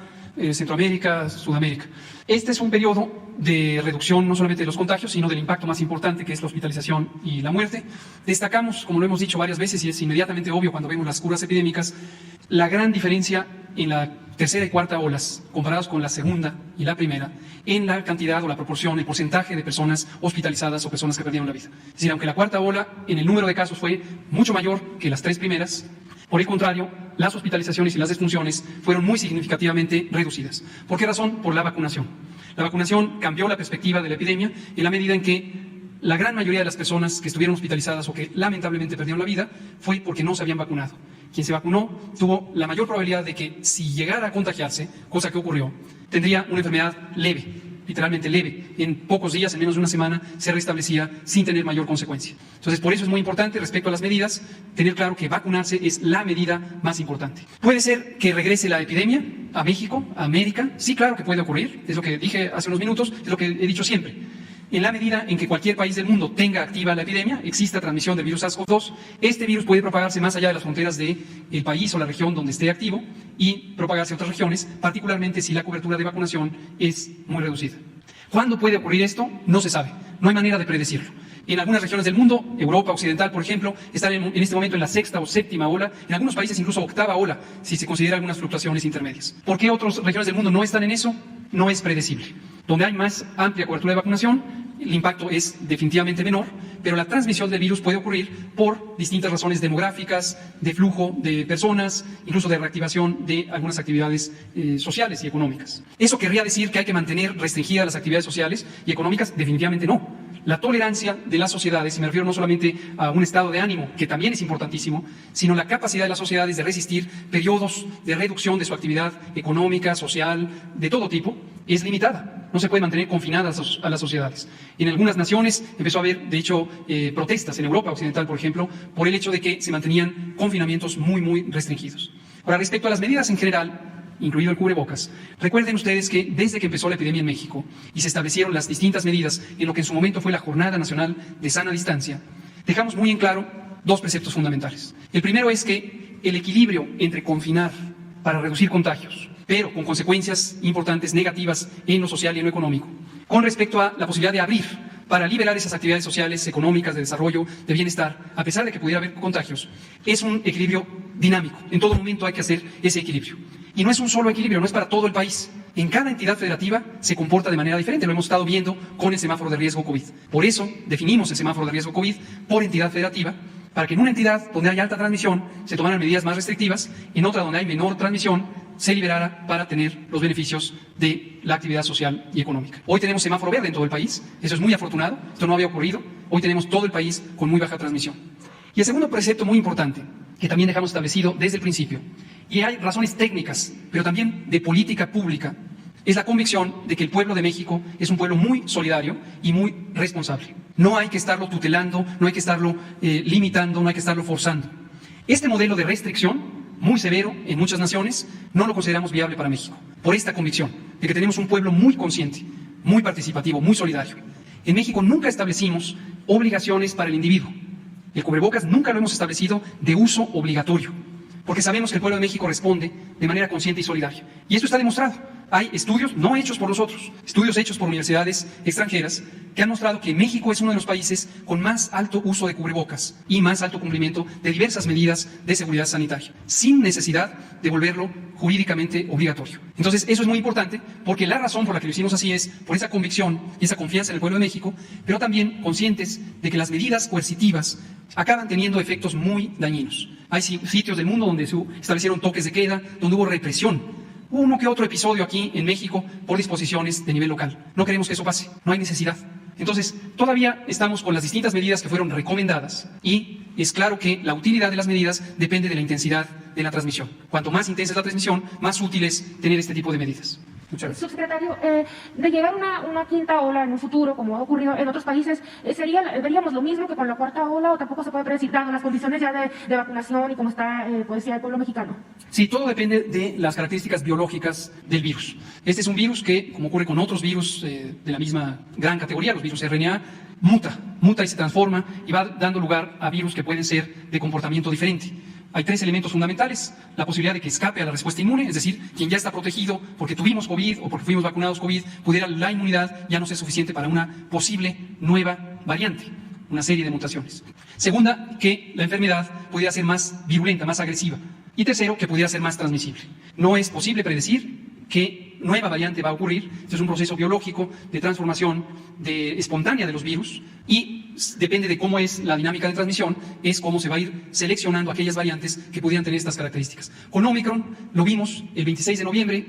Centroamérica, Sudamérica. Este es un periodo de reducción no solamente de los contagios, sino del impacto más importante, que es la hospitalización y la muerte. Destacamos, como lo hemos dicho varias veces y es inmediatamente obvio cuando vemos las curvas epidémicas, la gran diferencia en la tercera y cuarta olas, comparadas con la segunda y la primera, en la cantidad o la proporción, el porcentaje de personas hospitalizadas o personas que perdieron la vida. Es decir, aunque la cuarta ola en el número de casos fue mucho mayor que las 3 primeras, por el contrario, las hospitalizaciones y las defunciones fueron muy significativamente reducidas. ¿Por qué razón? Por la vacunación. La vacunación cambió la perspectiva de la epidemia en la medida en que la gran mayoría de las personas que estuvieron hospitalizadas o que lamentablemente perdieron la vida fue porque no se habían vacunado. Quien se vacunó tuvo la mayor probabilidad de que, si llegara a contagiarse, cosa que ocurrió, tendría una enfermedad leve, literalmente leve. En pocos días, en menos de una semana, se restablecía sin tener mayor consecuencia. Entonces, por eso es muy importante, respecto a las medidas, tener claro que vacunarse es la medida más importante. ¿Puede ser que regrese la epidemia a México, a América? Sí, claro que puede ocurrir. Es lo que dije hace unos minutos, es lo que he dicho siempre. En la medida en que cualquier país del mundo tenga activa la epidemia, exista transmisión del virus SARS-CoV-2, este virus puede propagarse más allá de las fronteras del país o la región donde esté activo y propagarse a otras regiones, particularmente si la cobertura de vacunación es muy reducida. ¿Cuándo puede ocurrir esto? No se sabe. No hay manera de predecirlo. En algunas regiones del mundo, Europa Occidental, por ejemplo, están en este momento en la 6ª o 7ª ola, en algunos países incluso 8ª ola, si se considera algunas fluctuaciones intermedias. ¿Por qué otras regiones del mundo no están en eso? No es predecible. Donde hay más amplia cobertura de vacunación, el impacto es definitivamente menor, pero la transmisión del virus puede ocurrir por distintas razones demográficas, de flujo de personas, incluso de reactivación de algunas actividades sociales y económicas. ¿Eso querría decir que hay que mantener restringidas las actividades sociales y económicas? Definitivamente no. La tolerancia de las sociedades, y me refiero no solamente a un estado de ánimo, que también es importantísimo, sino la capacidad de las sociedades de resistir periodos de reducción de su actividad económica, social, de todo tipo, es limitada. No se puede mantener confinadas a las sociedades. En algunas naciones empezó a haber, de hecho, protestas en Europa Occidental, por ejemplo, por el hecho de que se mantenían confinamientos muy restringidos. Ahora, respecto a las medidas en general, incluido el cubrebocas, recuerden ustedes que desde que empezó la epidemia en México y se establecieron las distintas medidas en lo que en su momento fue la Jornada Nacional de Sana Distancia, dejamos muy en claro 2 preceptos fundamentales. El primero es que el equilibrio entre confinar para reducir contagios, pero con consecuencias importantes negativas en lo social y en lo económico, con respecto a la posibilidad de abrir para liberar esas actividades sociales, económicas, de desarrollo, de bienestar, a pesar de que pudiera haber contagios, es un equilibrio dinámico. En todo momento hay que hacer ese equilibrio. Y no es un solo equilibrio, no es para todo el país. En cada entidad federativa se comporta de manera diferente, lo hemos estado viendo con el semáforo de riesgo COVID. Por eso definimos el semáforo de riesgo COVID por entidad federativa, para que en una entidad donde hay alta transmisión se tomaran medidas más restrictivas, en otra donde hay menor transmisión se liberara para tener los beneficios de la actividad social y económica. Hoy tenemos semáforo verde en todo el país, eso es muy afortunado, esto no había ocurrido, hoy tenemos todo el país con muy baja transmisión. Y el segundo precepto muy importante, que también dejamos establecido desde el principio, y hay razones técnicas, pero también de política pública, es la convicción de que el pueblo de México es un pueblo muy solidario y muy responsable. No hay que estarlo tutelando, no hay que estarlo limitando, no hay que estarlo forzando. Este modelo de restricción, muy severo en muchas naciones, no lo consideramos viable para México, por esta convicción de que tenemos un pueblo muy consciente, muy participativo, muy solidario. En México nunca establecimos obligaciones para el individuo. El cubrebocas nunca lo hemos establecido de uso obligatorio, porque sabemos que el pueblo de México responde de manera consciente y solidaria. Y esto está demostrado. Hay estudios no hechos por nosotros, estudios hechos por universidades extranjeras que han mostrado que México es uno de los países con más alto uso de cubrebocas y más alto cumplimiento de diversas medidas de seguridad sanitaria, sin necesidad de volverlo jurídicamente obligatorio. Entonces, eso es muy importante porque la razón por la que lo hicimos así es por esa convicción y esa confianza en el pueblo de México, pero también conscientes de que las medidas coercitivas acaban teniendo efectos muy dañinos. Hay sitios del mundo donde se establecieron toques de queda, donde hubo represión. Hubo uno que otro episodio aquí en México por disposiciones de nivel local. No queremos que eso pase, no hay necesidad. Entonces, todavía estamos con las distintas medidas que fueron recomendadas y es claro que la utilidad de las medidas depende de la intensidad de la transmisión. Cuanto más intensa es la transmisión, más útil es tener este tipo de medidas. Muchas gracias. Subsecretario, de llegar una quinta ola en un futuro, como ha ocurrido en otros países, ¿veríamos lo mismo que con la cuarta ola o tampoco se puede predecir, dado las condiciones ya de vacunación y cómo está pues, ya el pueblo mexicano? Sí, todo depende de las características biológicas del virus. Este es un virus que, como ocurre con otros virus de la misma gran categoría, los virus RNA, muta y se transforma y va dando lugar a virus que pueden ser de comportamiento diferente. Hay tres elementos fundamentales: la posibilidad de que escape a la respuesta inmune, es decir, quien ya está protegido porque tuvimos COVID o porque fuimos vacunados COVID, pudiera la inmunidad ya no ser suficiente para una posible nueva variante, una serie de mutaciones. Segunda, que la enfermedad pudiera ser más virulenta, más agresiva. Y tercero, que pudiera ser más transmisible. No es posible predecir qué nueva variante va a ocurrir. Este es un proceso biológico de transformación espontánea de los virus y depende de cómo es la dinámica de transmisión, es cómo se va a ir seleccionando aquellas variantes que pudieran tener estas características. Con Omicron lo vimos el 26 de noviembre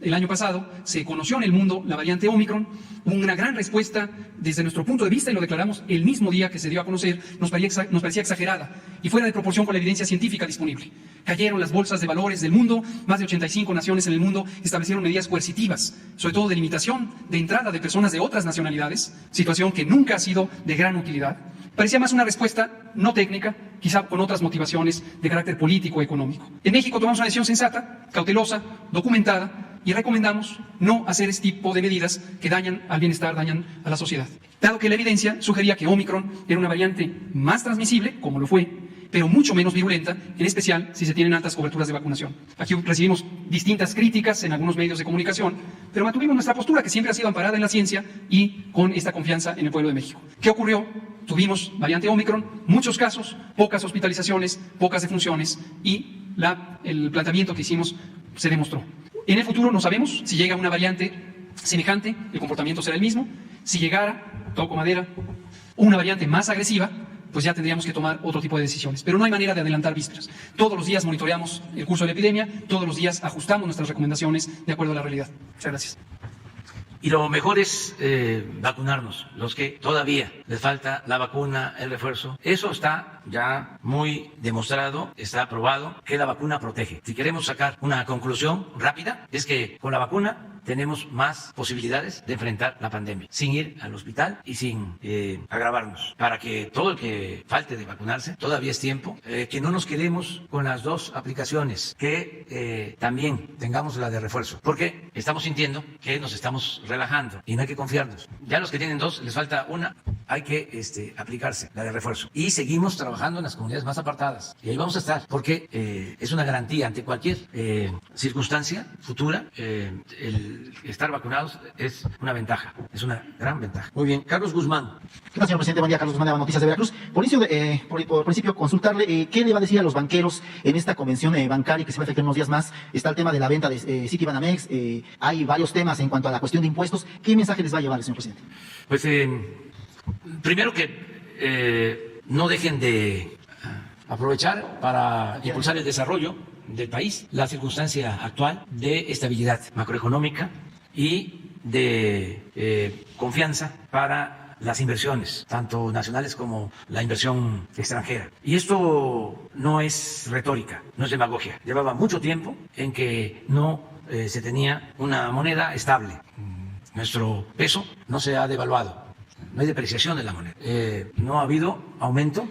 del año pasado, se conoció en el mundo la variante Omicron, hubo una gran respuesta desde nuestro punto de vista y lo declaramos el mismo día que se dio a conocer, nos parecía exagerada y fuera de proporción con la evidencia científica disponible. Cayeron las bolsas de valores del mundo, más de 85 naciones en el mundo establecieron medidas coercitivas, sobre todo de limitación de entrada de personas de otras nacionalidades, situación que nunca ha sido de gran utilidad. Parecía más una respuesta no técnica, quizá con otras motivaciones de carácter político o económico. En México tomamos una decisión sensata, cautelosa, documentada, y recomendamos no hacer este tipo de medidas que dañan al bienestar, dañan a la sociedad. Dado que la evidencia sugería que Omicron era una variante más transmisible, como lo fue, pero mucho menos virulenta, en especial si se tienen altas coberturas de vacunación. Aquí recibimos distintas críticas en algunos medios de comunicación, pero mantuvimos nuestra postura, que siempre ha sido amparada en la ciencia y con esta confianza en el pueblo de México. ¿Qué ocurrió? Tuvimos variante Omicron, muchos casos, pocas hospitalizaciones, pocas defunciones y el planteamiento que hicimos se demostró. En el futuro no sabemos si llega una variante semejante, el comportamiento será el mismo. Si llegara, toco madera, una variante más agresiva, pues ya tendríamos que tomar otro tipo de decisiones. Pero no hay manera de adelantar vísperas. Todos los días monitoreamos el curso de la epidemia, todos los días ajustamos nuestras recomendaciones de acuerdo a la realidad. Muchas gracias. Y lo mejor es vacunarnos, los que todavía les falta la vacuna, el refuerzo. Eso está ya muy demostrado, está aprobado, que la vacuna protege. Si queremos sacar una conclusión rápida, es que con la vacuna tenemos más posibilidades de enfrentar la pandemia, sin ir al hospital y sin agravarnos. Para que todo el que falte de vacunarse, todavía es tiempo, que no nos quedemos con las dos aplicaciones, que también tengamos la de refuerzo, porque estamos sintiendo que nos estamos relajando y no hay que confiarnos. Ya los que tienen dos, les falta una, hay que aplicarse la de refuerzo. Y seguimos trabajando en las comunidades más apartadas. Y ahí vamos a estar, porque es una garantía ante cualquier circunstancia futura. El estar vacunados es una ventaja, es una gran ventaja. Muy bien, Carlos Guzmán. ¿Qué tal, señor presidente? Buen día, Carlos Guzmán de Noticias de Veracruz. Por principio, consultarle qué le va a decir a los banqueros en esta convención bancaria que se va a efectuar en unos días más. Está el tema de la venta de Citibanamex, hay varios temas en cuanto a la cuestión de impuestos. ¿Qué mensaje les va a llevar, señor presidente? Pues primero que no dejen de aprovechar para impulsar el desarrollo del país, la circunstancia actual de estabilidad macroeconómica y de confianza para las inversiones, tanto nacionales como la inversión extranjera. Y esto no es retórica, no es demagogia. Llevaba mucho tiempo en que no se tenía una moneda estable. Nuestro peso no se ha devaluado, no hay depreciación de la moneda. No ha habido aumento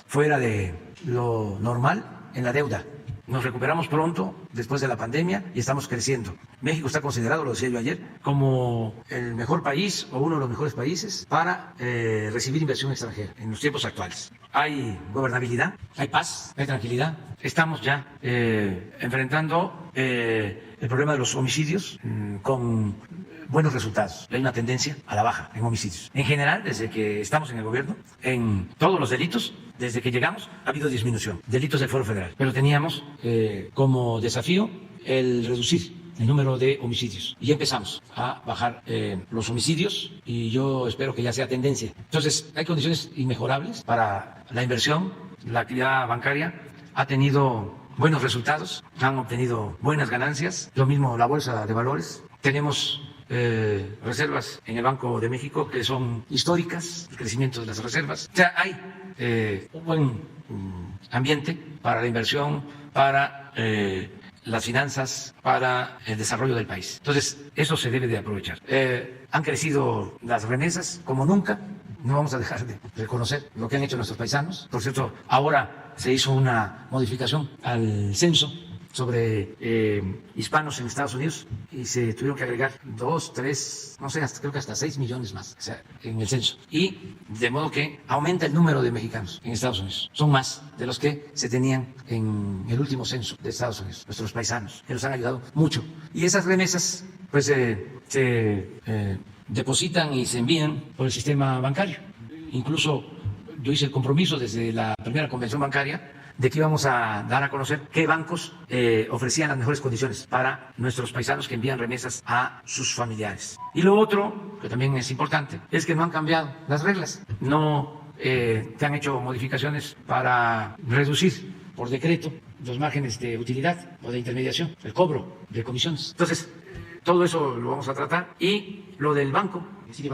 fuera de lo normal en la deuda. Nos recuperamos pronto después de la pandemia y estamos creciendo. México está considerado, lo decía yo ayer, como el mejor país o uno de los mejores países para recibir inversión extranjera en los tiempos actuales. Hay gobernabilidad, hay paz, hay tranquilidad. Estamos ya enfrentando el problema de los homicidios con buenos resultados. Hay una tendencia a la baja en homicidios. En general, desde que estamos en el gobierno, en todos los delitos, desde que llegamos, ha habido disminución. Delitos del Fuero Federal. Pero teníamos como desafío el reducir el número de homicidios. Y ya empezamos a bajar los homicidios y yo espero que ya sea tendencia. Entonces, hay condiciones inmejorables para la inversión. La actividad bancaria ha tenido buenos resultados, han obtenido buenas ganancias. Lo mismo la Bolsa de Valores. Tenemos reservas en el Banco de México que son históricas, el crecimiento de las reservas. O sea, hay un buen ambiente para la inversión, para las finanzas, para el desarrollo del país. Entonces, eso se debe de aprovechar. Han crecido las remesas como nunca. No vamos a dejar de reconocer lo que han hecho nuestros paisanos. Por cierto, ahora se hizo una modificación al censo sobre hispanos en Estados Unidos y se tuvieron que agregar 2, 3, no sé, creo que hasta 6 millones más, o sea, en el censo. Y de modo que aumenta el número de mexicanos en Estados Unidos. Son más de los que se tenían en el último censo de Estados Unidos, nuestros paisanos, que nos han ayudado mucho. Y esas remesas, pues, se depositan y se envían por el sistema bancario. Incluso yo hice el compromiso desde la primera convención bancaria de que íbamos a dar a conocer qué bancos ofrecían las mejores condiciones para nuestros paisanos que envían remesas a sus familiares. Y lo otro, que también es importante, es que no han cambiado las reglas. No se han hecho modificaciones para reducir por decreto los márgenes de utilidad o de intermediación, el cobro de comisiones. Entonces, todo eso lo vamos a tratar. Y lo del banco, sí,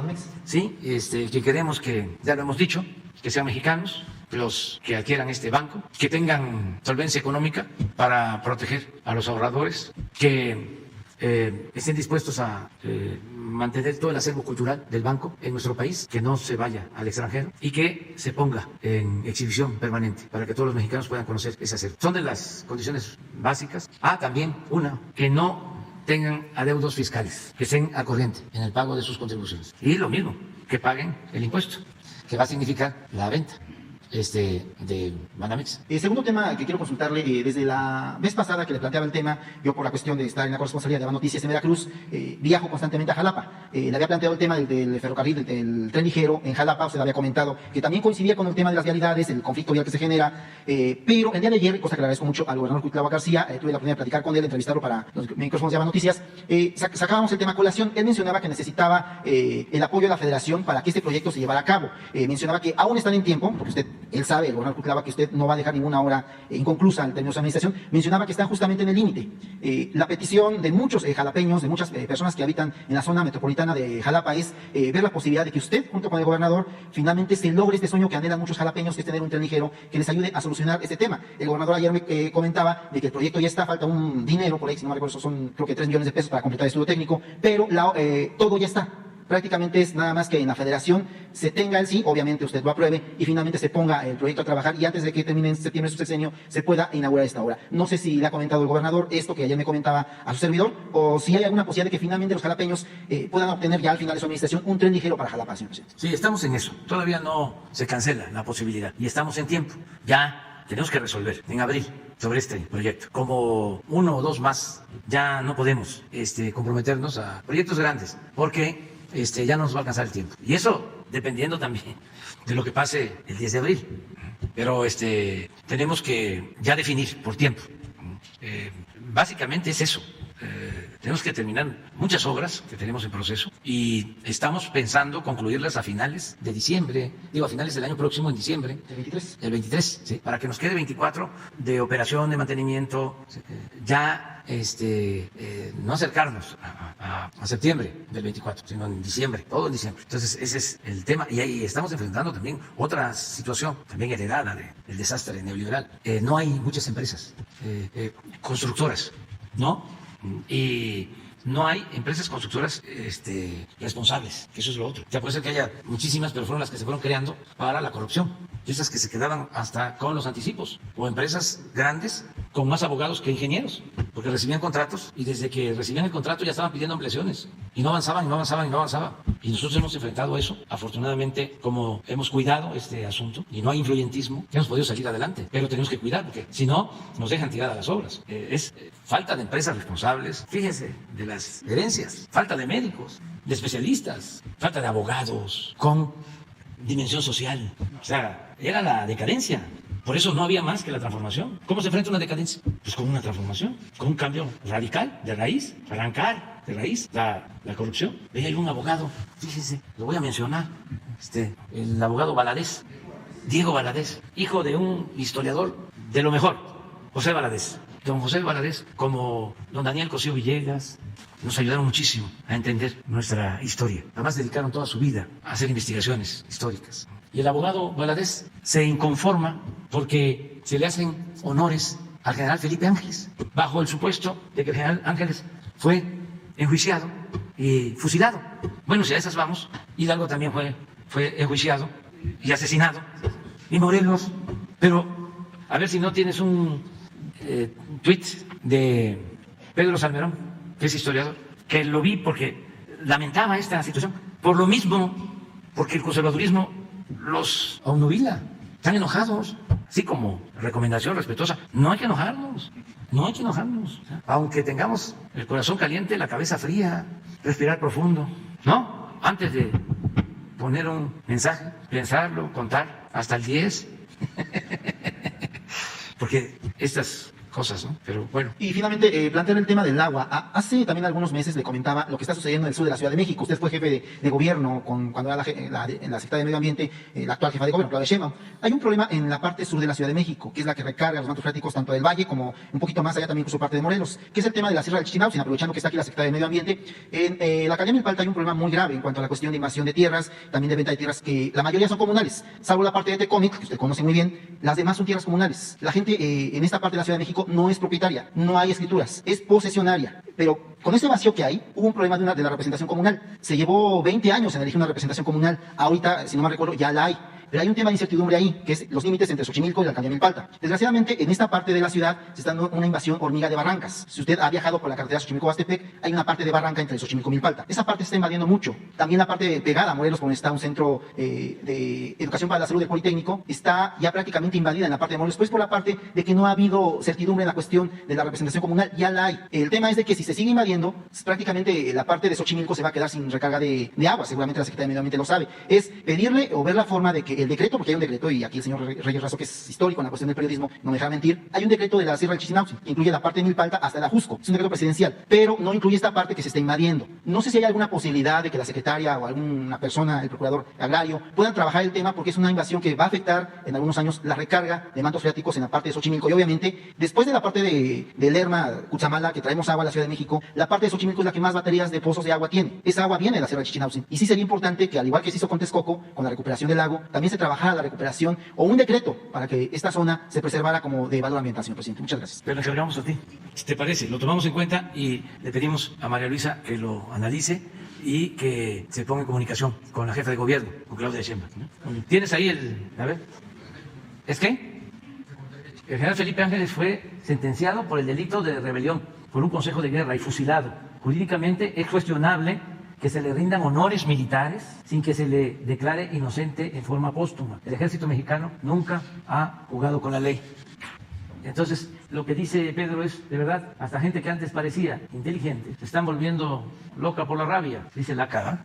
que queremos que, ya lo hemos dicho, que sean mexicanos los que adquieran este banco, que tengan solvencia económica para proteger a los ahorradores, que estén dispuestos a mantener todo el acervo cultural del banco en nuestro país, que no se vaya al extranjero y que se ponga en exhibición permanente para que todos los mexicanos puedan conocer ese acervo. Son de las condiciones básicas. También una, que no tengan adeudos fiscales, que estén al corriente en el pago de sus contribuciones. Y lo mismo, que paguen el impuesto, que va a significar la venta de Banamex. Segundo tema que quiero consultarle, desde la vez pasada que le planteaba el tema, yo por la cuestión de estar en la corresponsalía de Aba Noticias en Veracruz, viajo constantemente a Jalapa. Le había planteado el tema del ferrocarril, del tren ligero en Jalapa. Usted había comentado que también coincidía con el tema de las vialidades, el conflicto vial que se genera, pero el día de ayer, cosa que le agradezco mucho al gobernador Cuitlahua García, tuve la oportunidad de platicar con él, entrevistarlo para los micrófonos de Aba Noticias, sacábamos el tema a colación. Él mencionaba que necesitaba el apoyo de la federación para que este proyecto se llevara a cabo. Mencionaba que aún están en tiempo, porque él sabe, el gobernador Cuitlahua, que usted no va a dejar ninguna obra inconclusa en términos de administración. Mencionaba que están justamente en el límite. La petición de muchos jalapeños, de muchas personas que habitan en la zona metropolitana de Jalapa es ver la posibilidad de que usted, junto con el gobernador, finalmente se logre este sueño que anhelan muchos jalapeños, que es tener un tren ligero que les ayude a solucionar este tema. El gobernador ayer me comentaba de que el proyecto ya está, falta un dinero, por ahí, si no me recuerdo, son creo que 3 millones de pesos para completar el estudio técnico, pero todo ya está. Prácticamente es nada más que en la federación se tenga el sí, obviamente usted lo apruebe y finalmente se ponga el proyecto a trabajar y antes de que termine en septiembre su sexenio se pueda inaugurar esta obra. No sé si le ha comentado el gobernador esto que ayer me comentaba a su servidor o si hay alguna posibilidad de que finalmente los jalapeños puedan obtener ya al final de su administración un tren ligero para Jalapa, señor presidente. Sí, estamos en eso. Todavía no se cancela la posibilidad y estamos en tiempo. Ya tenemos que resolver en abril sobre este proyecto. Como 1 o 2 más, ya no podemos comprometernos a proyectos grandes porque ya no nos va a alcanzar el tiempo. Y eso dependiendo también de lo que pase el 10 de abril. Pero tenemos que ya definir por tiempo. Básicamente es eso. tenemos que terminar muchas obras que tenemos en proceso y estamos pensando concluirlas a finales de diciembre, a finales del año próximo, en diciembre. El 23, sí, para que nos quede 24 de operación, de mantenimiento, ya no acercarnos a septiembre del 24, sino en diciembre, todo en diciembre. Entonces ese es el tema y ahí estamos enfrentando también otra situación, también heredada del desastre neoliberal. No hay muchas empresas constructoras, ¿no? Y no hay empresas constructoras responsables, que eso es lo otro. Ya puede ser que haya muchísimas, pero fueron las que se fueron creando para la corrupción. Y esas que se quedaban hasta con los anticipos. O empresas grandes con más abogados que ingenieros, porque recibían contratos y desde que recibían el contrato ya estaban pidiendo ampliaciones. Y no avanzaban, y no avanzaban, y no avanzaban. Y nosotros hemos enfrentado a eso. Afortunadamente, como hemos cuidado este asunto y no hay influyentismo, hemos podido salir adelante. Pero tenemos que cuidar, porque si no, nos dejan tiradas las obras. Es falta de empresas responsables. Fíjense, de las herencias, falta de médicos, de especialistas, falta de abogados con dimensión social. O sea, era la decadencia. Por eso no había más que la transformación. ¿Cómo se enfrenta una decadencia? Pues con una transformación, con un cambio radical, de raíz, arrancar de raíz la corrupción. Hay un abogado, fíjense, lo voy a mencionar, el abogado Valadez, Diego Valadez, hijo de un historiador de lo mejor, José Valadez. Don José Valadez, como don Daniel Cosío Villegas, nos ayudaron muchísimo a entender nuestra historia. Además dedicaron toda su vida a hacer investigaciones históricas. Y el abogado Valadez se inconforma porque se le hacen honores al general Felipe Ángeles, bajo el supuesto de que el general Ángeles fue enjuiciado y fusilado. Bueno, si a esas vamos, Hidalgo también fue enjuiciado y asesinado. Y Morelos, pero a ver si no tienes un tuit de Pedro Salmerón, que es historiador, que lo vi porque lamentaba esta situación, por lo mismo, porque el conservadurismo los obnubila, están enojados, así como recomendación respetuosa, no hay que enojarnos, no hay que enojarnos, aunque tengamos el corazón caliente, la cabeza fría, respirar profundo, ¿no? Antes de poner un mensaje, pensarlo, contar hasta el 10, porque estas cosas, ¿no? Pero bueno. Y finalmente, plantear el tema del agua. Hace también algunos meses le comentaba lo que está sucediendo en el sur de la Ciudad de México. Usted fue jefe de gobierno cuando era la secretaria de Medio Ambiente, la actual jefa de gobierno, Claudia Sheinbaum. Hay un problema en la parte sur de la Ciudad de México, que es la que recarga los mantos freáticos tanto del Valle como un poquito más allá también incluso parte de Morelos, que es el tema de la Sierra del Chichinautzin, aprovechando que está aquí la secretaria de Medio Ambiente. En la alcaldía de Milpalta hay un problema muy grave en cuanto a la cuestión de invasión de tierras, también de venta de tierras que la mayoría son comunales, salvo la parte de Tecómic, que usted conoce muy bien, las demás son tierras comunales. La gente en esta parte de la Ciudad de México no es propietaria, no hay escrituras, es posesionaria. Pero con ese vacío que hay, hubo un problema de la representación comunal. Se llevó 20 años en elegir una representación comunal. Ahorita, si no mal recuerdo, ya la hay. Pero hay un tema de incertidumbre ahí, que es los límites entre Xochimilco y la alcaldía de Milpalta. Desgraciadamente, en esta parte de la ciudad se está dando una invasión hormiga de barrancas. Si usted ha viajado por la carretera Xochimilco-Huastepec, hay una parte de barranca entre Xochimilco y Milpalta. Esa parte se está invadiendo mucho. También la parte pegada a Morelos, donde está un centro de educación para la salud del Politécnico, está ya prácticamente invadida en la parte de Morelos, pues por la parte de que no ha habido certidumbre en la cuestión de la representación comunal, ya la hay. El tema es de que si se sigue invadiendo, prácticamente la parte de Xochimilco se va a quedar sin recarga de agua. Seguramente la Secretaría de Medio Ambiente lo sabe. Es pedirle o ver la forma de que el decreto, porque hay un decreto, y aquí el señor Reyes Razo, que es histórico en la cuestión del periodismo, no me deja mentir, hay un decreto de la Sierra del Chichinautzin, que incluye la parte de Milpalta hasta el Ajusco, es un decreto presidencial, pero no incluye esta parte que se está invadiendo. No sé si hay alguna posibilidad de que la secretaria o alguna persona, el procurador agrario, puedan trabajar el tema, porque es una invasión que va a afectar en algunos años la recarga de mantos freáticos en la parte de Xochimilco, y obviamente, después de la parte de Lerma, Cutzamala, que traemos agua a la Ciudad de México, la parte de Xochimilco es la que más baterías de pozos de agua tiene. Esa agua viene de la Sierra del Chichinautzin, y sí sería importante que, al igual que se hizo con Texcoco, con la recuperación del lago, también se trabajara la recuperación o un decreto para que esta zona se preservara como de valor ambiental, señor presidente. Muchas gracias. Pero le encargamos a ti, si te parece, lo tomamos en cuenta y le pedimos a María Luisa que lo analice y que se ponga en comunicación con la jefa de gobierno, con Claudia Sheinbaum, ¿no? ¿Tienes ahí a ver? ¿Es qué? El general Felipe Ángeles fue sentenciado por el delito de rebelión por un consejo de guerra y fusilado. Jurídicamente es cuestionable que se le rindan honores militares sin que se le declare inocente en forma póstuma. El ejército mexicano nunca ha jugado con la ley. Entonces, lo que dice Pedro es, de verdad, hasta gente que antes parecía inteligente, se están volviendo loca por la rabia, dice la cara,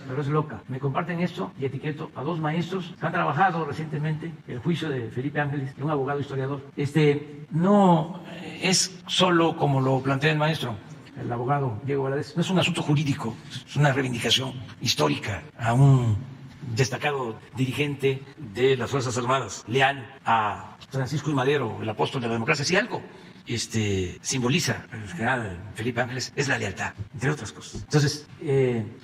pero es loca. Me comparten esto y etiqueto a 2 maestros que han trabajado recientemente el juicio de Felipe Ángeles, y un abogado historiador. No es solo como lo plantea el maestro, el abogado Diego Valadez, no es un asunto jurídico, es una reivindicación histórica a un destacado dirigente de las Fuerzas Armadas, leal a Francisco I. Madero, el apóstol de la democracia. Si algo simboliza el general Felipe Ángeles es la lealtad, entre otras cosas. Entonces,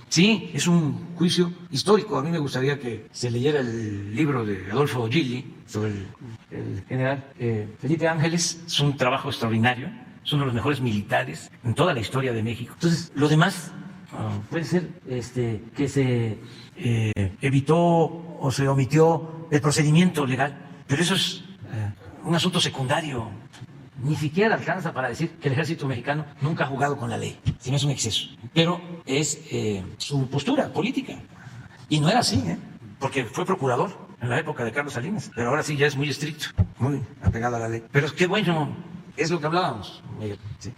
sí, es un juicio histórico. A mí me gustaría que se leyera el libro de Adolfo Gili sobre el general Felipe Ángeles. Es un trabajo extraordinario, es uno de los mejores militares en toda la historia de México. Entonces, lo demás puede ser que se evitó o se omitió el procedimiento legal, pero eso es un asunto secundario. Ni siquiera alcanza para decir que el ejército mexicano nunca ha jugado con la ley, si no es un exceso. Pero es su postura política. Y no era así, porque fue procurador en la época de Carlos Salinas, pero ahora sí ya es muy estricto, muy apegado a la ley. Pero qué bueno, es lo que hablábamos,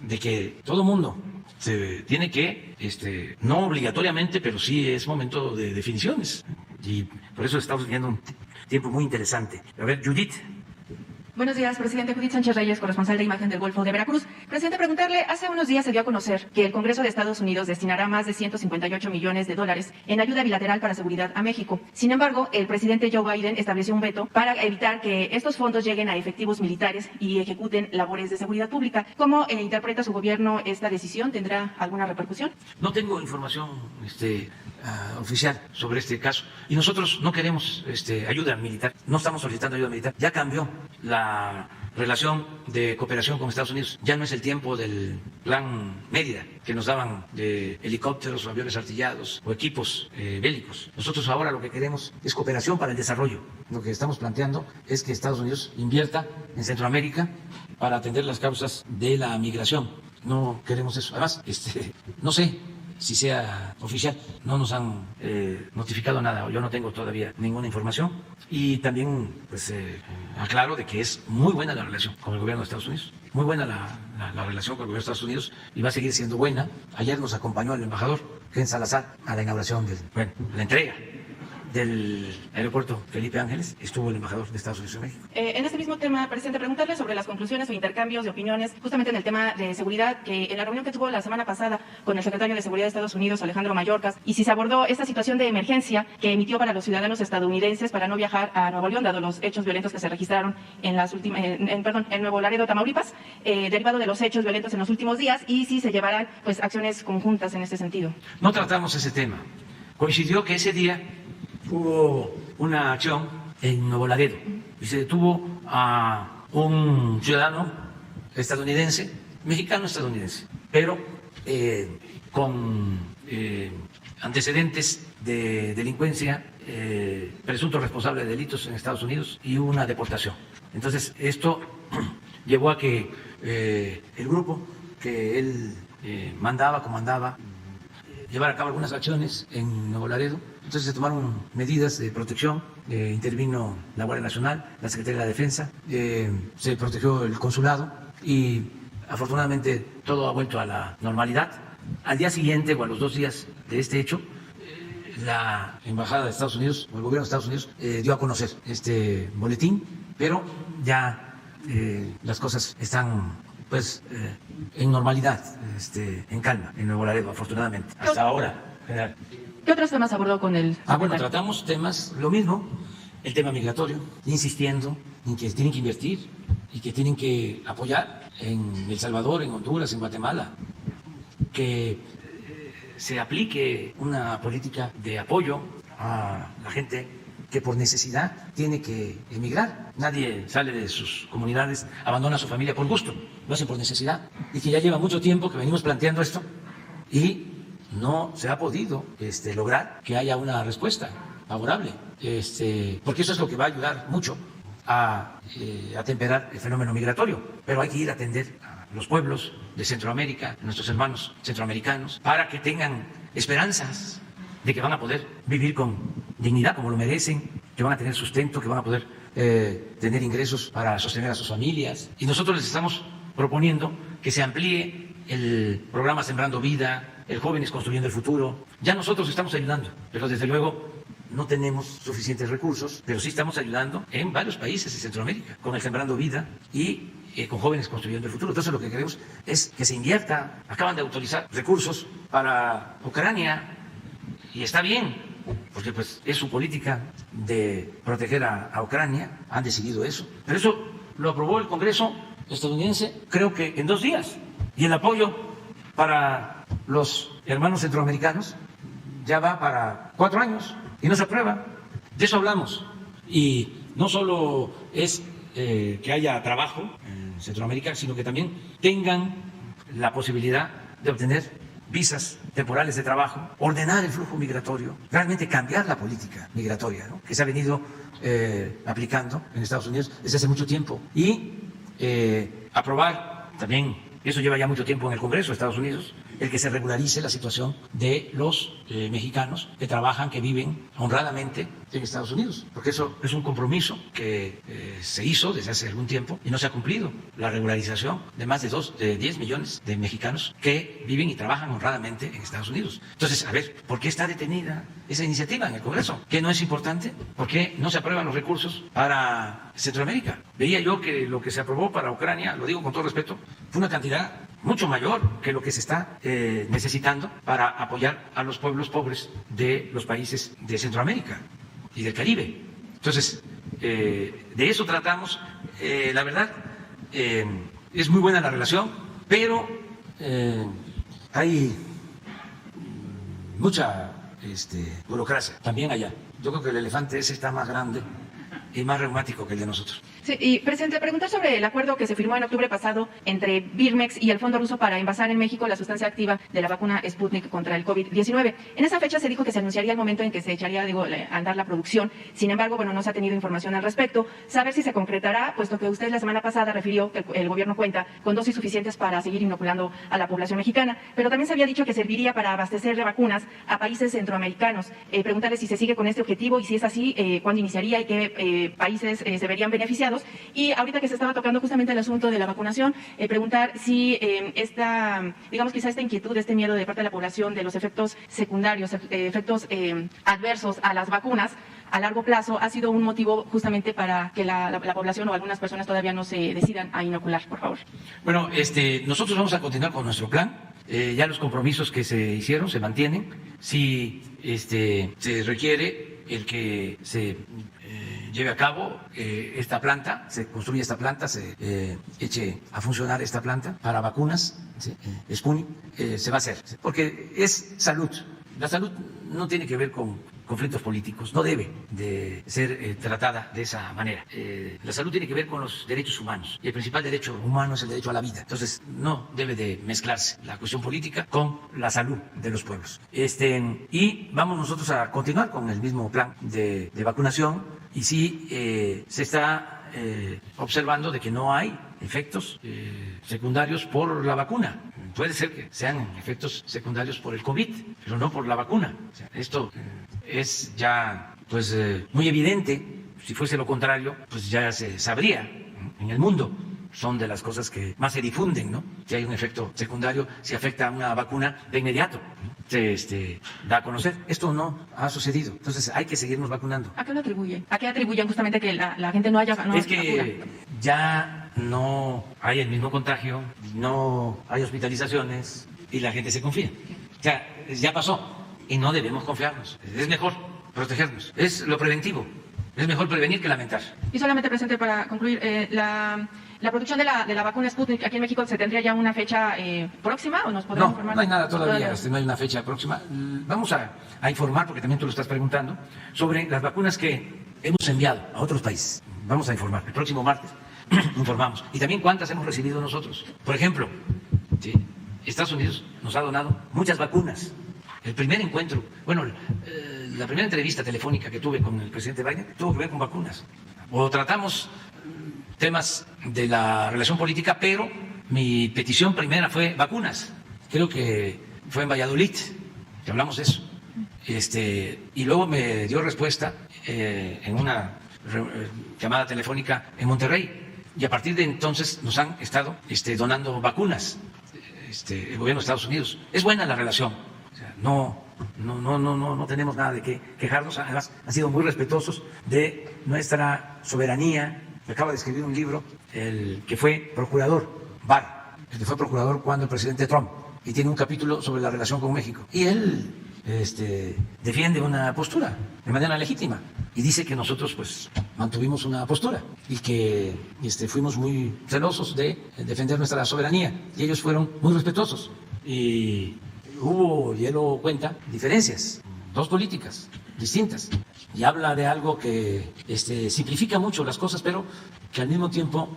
de que todo mundo se tiene que, no obligatoriamente, pero sí es momento de definiciones. Y por eso estamos viviendo un tiempo muy interesante. A ver, Judith. Buenos días, presidente. Judith Sánchez Reyes, corresponsal de Imagen del Golfo de Veracruz. Presidente, preguntarle, hace unos días se dio a conocer que el Congreso de Estados Unidos destinará más de $158 millones en ayuda bilateral para seguridad a México. Sin embargo, el presidente Joe Biden estableció un veto para evitar que estos fondos lleguen a efectivos militares y ejecuten labores de seguridad pública. ¿Cómo interpreta su gobierno esta decisión? ¿Tendrá alguna repercusión? No tengo información oficial sobre este caso y nosotros no queremos ayuda militar, no estamos solicitando ayuda militar. Ya cambió la relación de cooperación con Estados Unidos, ya no es el tiempo del plan Mérida que nos daban de helicópteros o aviones artillados o equipos bélicos. Nosotros ahora lo que queremos es cooperación para el desarrollo. Lo que estamos planteando es que Estados Unidos invierta en Centroamérica para atender las causas de la migración. No queremos eso. Además, no sé si sea oficial, no nos han notificado nada, yo no tengo todavía ninguna información. Y también pues aclaro de que es muy buena la relación con el gobierno de Estados Unidos, muy buena la relación con el gobierno de Estados Unidos y va a seguir siendo buena. Ayer nos acompañó el embajador Ken Salazar a la inauguración la entrega del aeropuerto Felipe Ángeles, estuvo el embajador de Estados Unidos en México. En este mismo tema, presidente, preguntarle sobre las conclusiones o intercambios de opiniones justamente en el tema de seguridad, que en la reunión que tuvo la semana pasada con el secretario de Seguridad de Estados Unidos, Alejandro Mayorkas, y si se abordó esta situación de emergencia que emitió para los ciudadanos estadounidenses para no viajar a Nuevo León, dado los hechos violentos que se registraron en Nuevo Laredo, Tamaulipas, derivado de los hechos violentos en los últimos días, y si se llevarán pues acciones conjuntas en este sentido. No tratamos ese tema. Coincidió que ese día hubo una acción en Nuevo Laredo y se detuvo a un ciudadano estadounidense, mexicano-estadounidense, pero con antecedentes de delincuencia, presunto responsable de delitos en Estados Unidos y una deportación. Entonces, esto llevó a que el grupo que él comandaba, llevar a cabo algunas acciones en Nuevo Laredo. Entonces se tomaron medidas de protección, intervino la Guardia Nacional, la Secretaría de la Defensa, se protegió el consulado y afortunadamente todo ha vuelto a la normalidad. Al día siguiente o a los 2 días de este hecho, la Embajada de Estados Unidos o el gobierno de Estados Unidos dio a conocer este boletín, pero ya las cosas están pues en normalidad, en calma, en Nuevo Laredo, afortunadamente, hasta ahora, general. ¿Qué otros temas abordó con el secretario? Bueno, tratamos temas, lo mismo, el tema migratorio, insistiendo en que tienen que invertir y que tienen que apoyar en El Salvador, en Honduras, en Guatemala, que se aplique una política de apoyo a la gente que por necesidad tiene que emigrar. Nadie sale de sus comunidades, abandona a su familia por gusto, lo hacen por necesidad. Y que ya lleva mucho tiempo que venimos planteando esto y no se ha podido lograr que haya una respuesta favorable, porque eso es lo que va a ayudar mucho a atemperar el fenómeno migratorio. Pero hay que ir a atender a los pueblos de Centroamérica, nuestros hermanos centroamericanos, para que tengan esperanzas de que van a poder vivir con dignidad como lo merecen, que van a tener sustento, que van a poder tener ingresos para sostener a sus familias. Y nosotros les estamos proponiendo que se amplíe el programa Sembrando Vida, el Jóvenes Construyendo el Futuro. Ya nosotros estamos ayudando, pero desde luego no tenemos suficientes recursos, pero sí estamos ayudando en varios países de Centroamérica con el Sembrando Vida y con Jóvenes Construyendo el Futuro. Entonces lo que queremos es que se invierta. Acaban de autorizar recursos para Ucrania y está bien, porque pues es su política de proteger a Ucrania, han decidido eso. Pero eso lo aprobó el Congreso estadounidense, creo que en 2 días. Y el apoyo para los hermanos centroamericanos ya va para 4 años y no se aprueba. De eso hablamos. Y no solo es que haya trabajo en Centroamérica, sino que también tengan la posibilidad de obtener visas temporales de trabajo, ordenar el flujo migratorio, realmente cambiar la política migratoria, ¿no?, que se ha venido aplicando en Estados Unidos desde hace mucho tiempo, y aprobar también, eso lleva ya mucho tiempo en el Congreso de Estados Unidos, el que se regularice la situación de los mexicanos que trabajan, que viven honradamente en Estados Unidos, porque eso es un compromiso que se hizo desde hace algún tiempo y no se ha cumplido, la regularización de más de 10 millones de mexicanos que viven y trabajan honradamente en Estados Unidos. Entonces, a ver, ¿por qué está detenida esa iniciativa en el Congreso? ¿Qué no es importante? ¿Por qué no se aprueban los recursos para Centroamérica? Veía yo que lo que se aprobó para Ucrania, lo digo con todo respeto, fue una cantidad mucho mayor que lo que se está necesitando para apoyar a los pueblos pobres de los países de Centroamérica y del Caribe. Entonces, de eso tratamos. La verdad, es muy buena la relación, pero hay mucha burocracia también allá. Yo creo que el elefante ese está más grande y más reumático que el de nosotros. Sí, y presidente, preguntar sobre el acuerdo que se firmó en octubre pasado entre Birmex y el Fondo Ruso para envasar en México la sustancia activa de la vacuna Sputnik contra el COVID-19. En esa fecha se dijo que se anunciaría el momento en que se echaría a andar la producción. Sin embargo, bueno, no se ha tenido información al respecto. Saber si se concretará, puesto que usted la semana pasada refirió que el gobierno cuenta con dosis suficientes para seguir inoculando a la población mexicana, pero también se había dicho que serviría para abastecer de vacunas a países centroamericanos. Preguntarle si se sigue con este objetivo y si es así, cuándo iniciaría y qué países se verían beneficiados. Y ahorita que se estaba tocando justamente el asunto de la vacunación, preguntar si quizá esta inquietud, este miedo de parte de la población de los efectos secundarios, efectos adversos a las vacunas a largo plazo ha sido un motivo justamente para que la población o algunas personas todavía no se decidan a inocular, por favor. Bueno, nosotros vamos a continuar con nuestro plan. Ya los compromisos que se hicieron se mantienen. Si se requiere el que se lleve a cabo esta planta, se construye esta planta, se eche a funcionar esta planta para vacunas, ¿sí? Sputnik, se va a hacer, ¿sí? Porque es salud. La salud no tiene que ver con conflictos políticos, no debe de ser tratada de esa manera. La salud tiene que ver con los derechos humanos y el principal derecho humano es el derecho a la vida. Entonces no debe de mezclarse la cuestión política con la salud de los pueblos. Y vamos nosotros a continuar con el mismo plan de vacunación y sí se está observando de que no hay efectos secundarios por la vacuna. Puede ser que sean efectos secundarios por el COVID, pero no por la vacuna. O sea, esto es ya pues muy evidente. Si fuese lo contrario, pues ya se sabría en el mundo. Son de las cosas que más se difunden, ¿no? Si hay un efecto secundario, si afecta a una vacuna, de inmediato se da a conocer. Esto no ha sucedido. Entonces hay que seguirnos vacunando. ¿A qué lo atribuyen? ¿A qué atribuyen justamente que la gente no haya vacunado? Es que ya no hay el mismo contagio, no hay hospitalizaciones y la gente se confía. O sea, ya pasó y no debemos confiarnos. Es mejor protegernos. Es lo preventivo. Es mejor prevenir que lamentar. Y solamente, presidente, para concluir, la producción de la vacuna Sputnik aquí en México, ¿se tendría ya una fecha próxima o nos podemos informar? No hay nada todavía, no hay una fecha próxima. Vamos a informar, porque también tú lo estás preguntando, sobre las vacunas que hemos enviado a otros países. Vamos a informar. El próximo martes informamos. Y también cuántas hemos recibido nosotros. Por ejemplo, ¿sí? Estados Unidos nos ha donado muchas vacunas. El primer encuentro, la primera entrevista telefónica que tuve con el presidente Biden tuvo que ver con vacunas. O tratamos temas de la relación política, pero mi petición primera fue vacunas. Creo que fue en Valladolid que hablamos de eso. Y luego me dio respuesta en una llamada telefónica en Monterrey. Y a partir de entonces nos han estado donando vacunas, el gobierno de Estados Unidos. Es buena la relación. O sea, no tenemos nada de qué quejarnos. Además, han sido muy respetuosos de nuestra soberanía acaba de escribir un libro, el que fue procurador, Barr, el que fue procurador cuando el presidente Trump, y tiene un capítulo sobre la relación con México. Y él defiende una postura de manera legítima y dice que nosotros pues mantuvimos una postura y que fuimos muy celosos de defender nuestra soberanía y ellos fueron muy respetuosos y hubo, y él lo cuenta, diferencias, dos políticas distintas y habla de algo que simplifica mucho las cosas pero que al mismo tiempo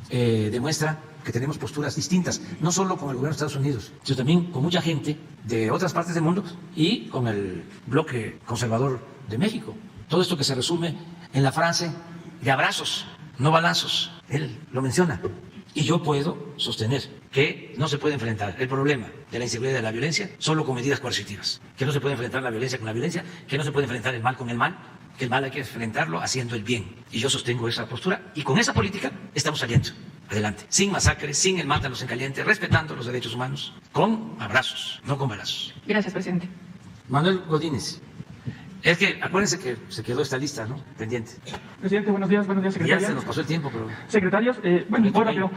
demuestra que tenemos posturas distintas, no solo con el gobierno de Estados Unidos, sino también con mucha gente de otras partes del mundo y con el bloque conservador de México. Todo esto que se resume en la frase de abrazos, no balazos. Él lo menciona. Y yo puedo sostener que no se puede enfrentar el problema de la inseguridad y de la violencia solo con medidas coercitivas, que no se puede enfrentar la violencia con la violencia, que no se puede enfrentar el mal con el mal, que el mal hay que enfrentarlo haciendo el bien. Y yo sostengo esa postura y con esa política estamos saliendo adelante, sin masacres, sin el mátanos en caliente, respetando los derechos humanos, con abrazos, no con balazos. Gracias, presidente. Manuel Godínez. Es que acuérdense que se quedó esta lista, ¿no? Pendiente. Presidente, buenos días, secretaria. Ya se nos pasó el tiempo, pero... Secretarios, bueno, muy rápido.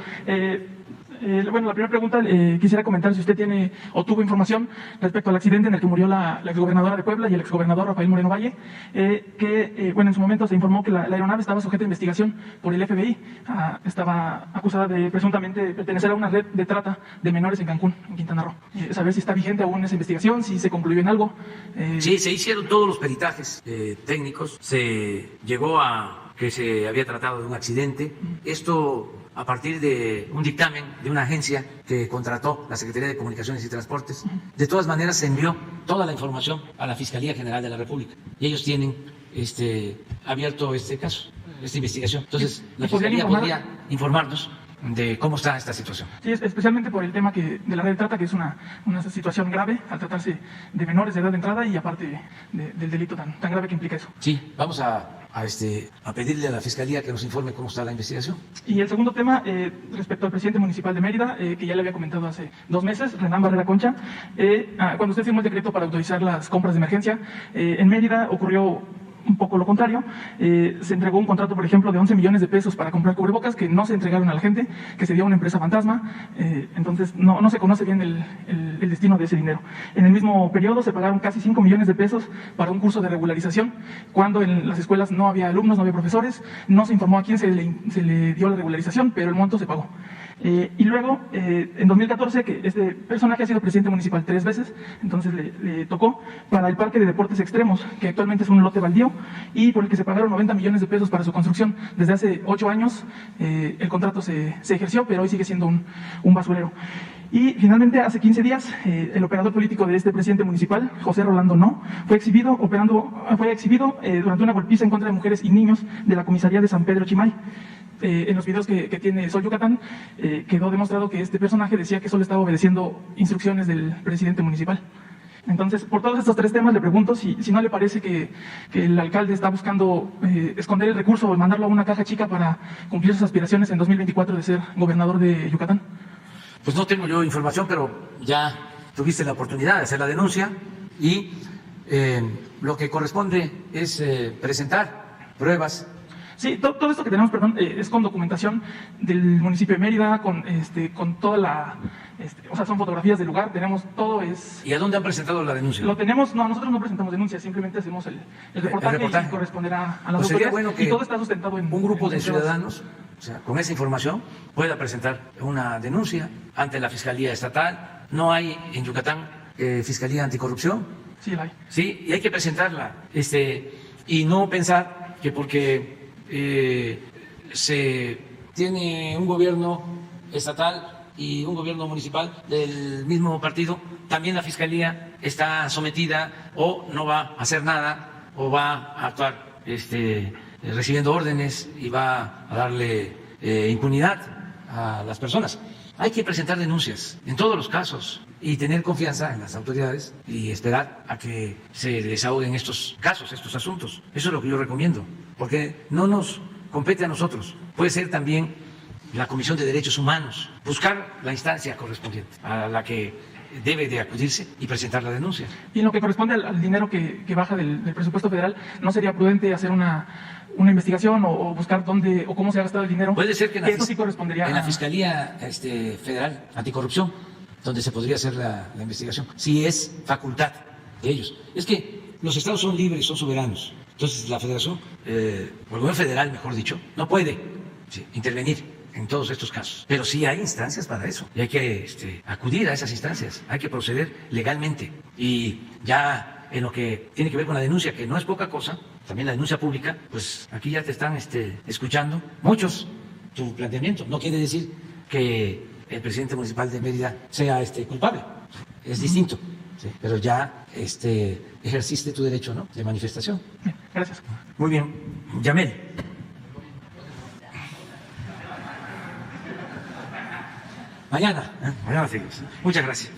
Bueno, la primera pregunta, quisiera comentar si usted tiene o tuvo información respecto al accidente en el que murió la exgobernadora de Puebla y el exgobernador Rafael Moreno Valle, bueno, en su momento se informó que la aeronave estaba sujeta a investigación por el FBI, estaba acusada de presuntamente pertenecer a una red de trata de menores en Cancún, en Quintana Roo. Saber si está vigente aún esa investigación, si se concluyó en algo. Sí, se hicieron todos los peritajes técnicos, se llegó a que se había tratado de un accidente. Esto a partir de un dictamen de una agencia que contrató la Secretaría de Comunicaciones y Transportes. De todas maneras, se envió toda la información a la Fiscalía General de la República y ellos tienen abierto este caso, esta investigación. Entonces, la Fiscalía podría informarnos de cómo está esta situación. Sí, especialmente por el tema de la red de trata, que es una situación grave al tratarse de menores de edad de entrada y aparte del delito tan grave que implica eso. Sí, vamos a pedirle a la Fiscalía que nos informe cómo está la investigación. Y el segundo tema, respecto al presidente municipal de Mérida, que ya le había comentado hace 2 meses, Renán Barrera Concha, cuando usted firmó el decreto para autorizar las compras de emergencia, en Mérida ocurrió un poco lo contrario. Se entregó un contrato, por ejemplo, de 11 millones de pesos para comprar cubrebocas que no se entregaron a la gente, que se dio a una empresa fantasma. Entonces no se conoce bien el destino de ese dinero. En el mismo periodo se pagaron casi 5 millones de pesos para un curso de regularización, cuando en las escuelas no había alumnos, no había profesores. No se informó a quién se le dio la regularización, pero el monto se pagó. Y luego, en 2014, que este personaje ha sido presidente municipal 3 veces, entonces le tocó para el Parque de Deportes Extremos, que actualmente es un lote baldío, y por el que se pagaron 90 millones de pesos para su construcción. Desde hace 8 años el contrato se ejerció, pero hoy sigue siendo un basurero. Y finalmente, hace 15 días, el operador político de este presidente municipal, José Rolando No, fue exhibido durante una golpiza en contra de mujeres y niños de la comisaría de San Pedro Chimay. En los videos que tiene Sol Yucatán, quedó demostrado que este personaje decía que solo estaba obedeciendo instrucciones del presidente municipal. Entonces, por todos estos 3 temas, le pregunto si no le parece que el alcalde está buscando esconder el recurso o mandarlo a una caja chica para cumplir sus aspiraciones en 2024 de ser gobernador de Yucatán. Pues no tengo yo información, pero ya tuviste la oportunidad de hacer la denuncia y lo que corresponde es presentar pruebas. Sí, todo esto que tenemos, es con documentación del municipio de Mérida, con toda la... o sea, son fotografías del lugar, tenemos todo. ¿Y a dónde han presentado la denuncia? Lo tenemos, no, nosotros no presentamos denuncia, simplemente hacemos el reportaje y corresponderá a las autoridades. Sería bueno que y todo está sustentado en... un grupo de ciudadanos, o sea, con esa información, pueda presentar una denuncia ante la Fiscalía Estatal. No hay en Yucatán Fiscalía Anticorrupción. Sí, la hay. Sí, y hay que presentarla. Y no pensar que porque se tiene un gobierno estatal y un gobierno municipal del mismo partido, también la Fiscalía está sometida o no va a hacer nada o va a actuar recibiendo órdenes y va a darle impunidad a las personas. Hay que presentar denuncias en todos los casos y tener confianza en las autoridades y esperar a que se desahoguen estos casos, estos asuntos. Eso es lo que yo recomiendo, porque no nos compete a nosotros. Puede ser también la Comisión de Derechos Humanos, buscar la instancia correspondiente a la que debe de acudirse y presentar la denuncia. Y en lo que corresponde al dinero que baja del presupuesto federal, ¿no sería prudente hacer una investigación o buscar dónde o cómo se ha gastado el dinero. Puede ser que eso sí correspondería en la a... Fiscalía Federal Anticorrupción, donde se podría hacer la investigación, si es facultad de ellos. Es que los estados son libres, son soberanos. Entonces la Federación, o el gobierno federal, mejor dicho, no puede intervenir en todos estos casos. Pero sí hay instancias para eso y hay que acudir a esas instancias, hay que proceder legalmente. Y ya en lo que tiene que ver con la denuncia, que no es poca cosa, también la denuncia pública, pues aquí ya te están escuchando muchos tu planteamiento. No quiere decir que el presidente municipal de Mérida sea culpable, es distinto, ¿sí? Pero ya ejerciste tu derecho, ¿no?, de manifestación. Bien, gracias. Muy bien. Yamel. Mañana seguimos. Muchas gracias.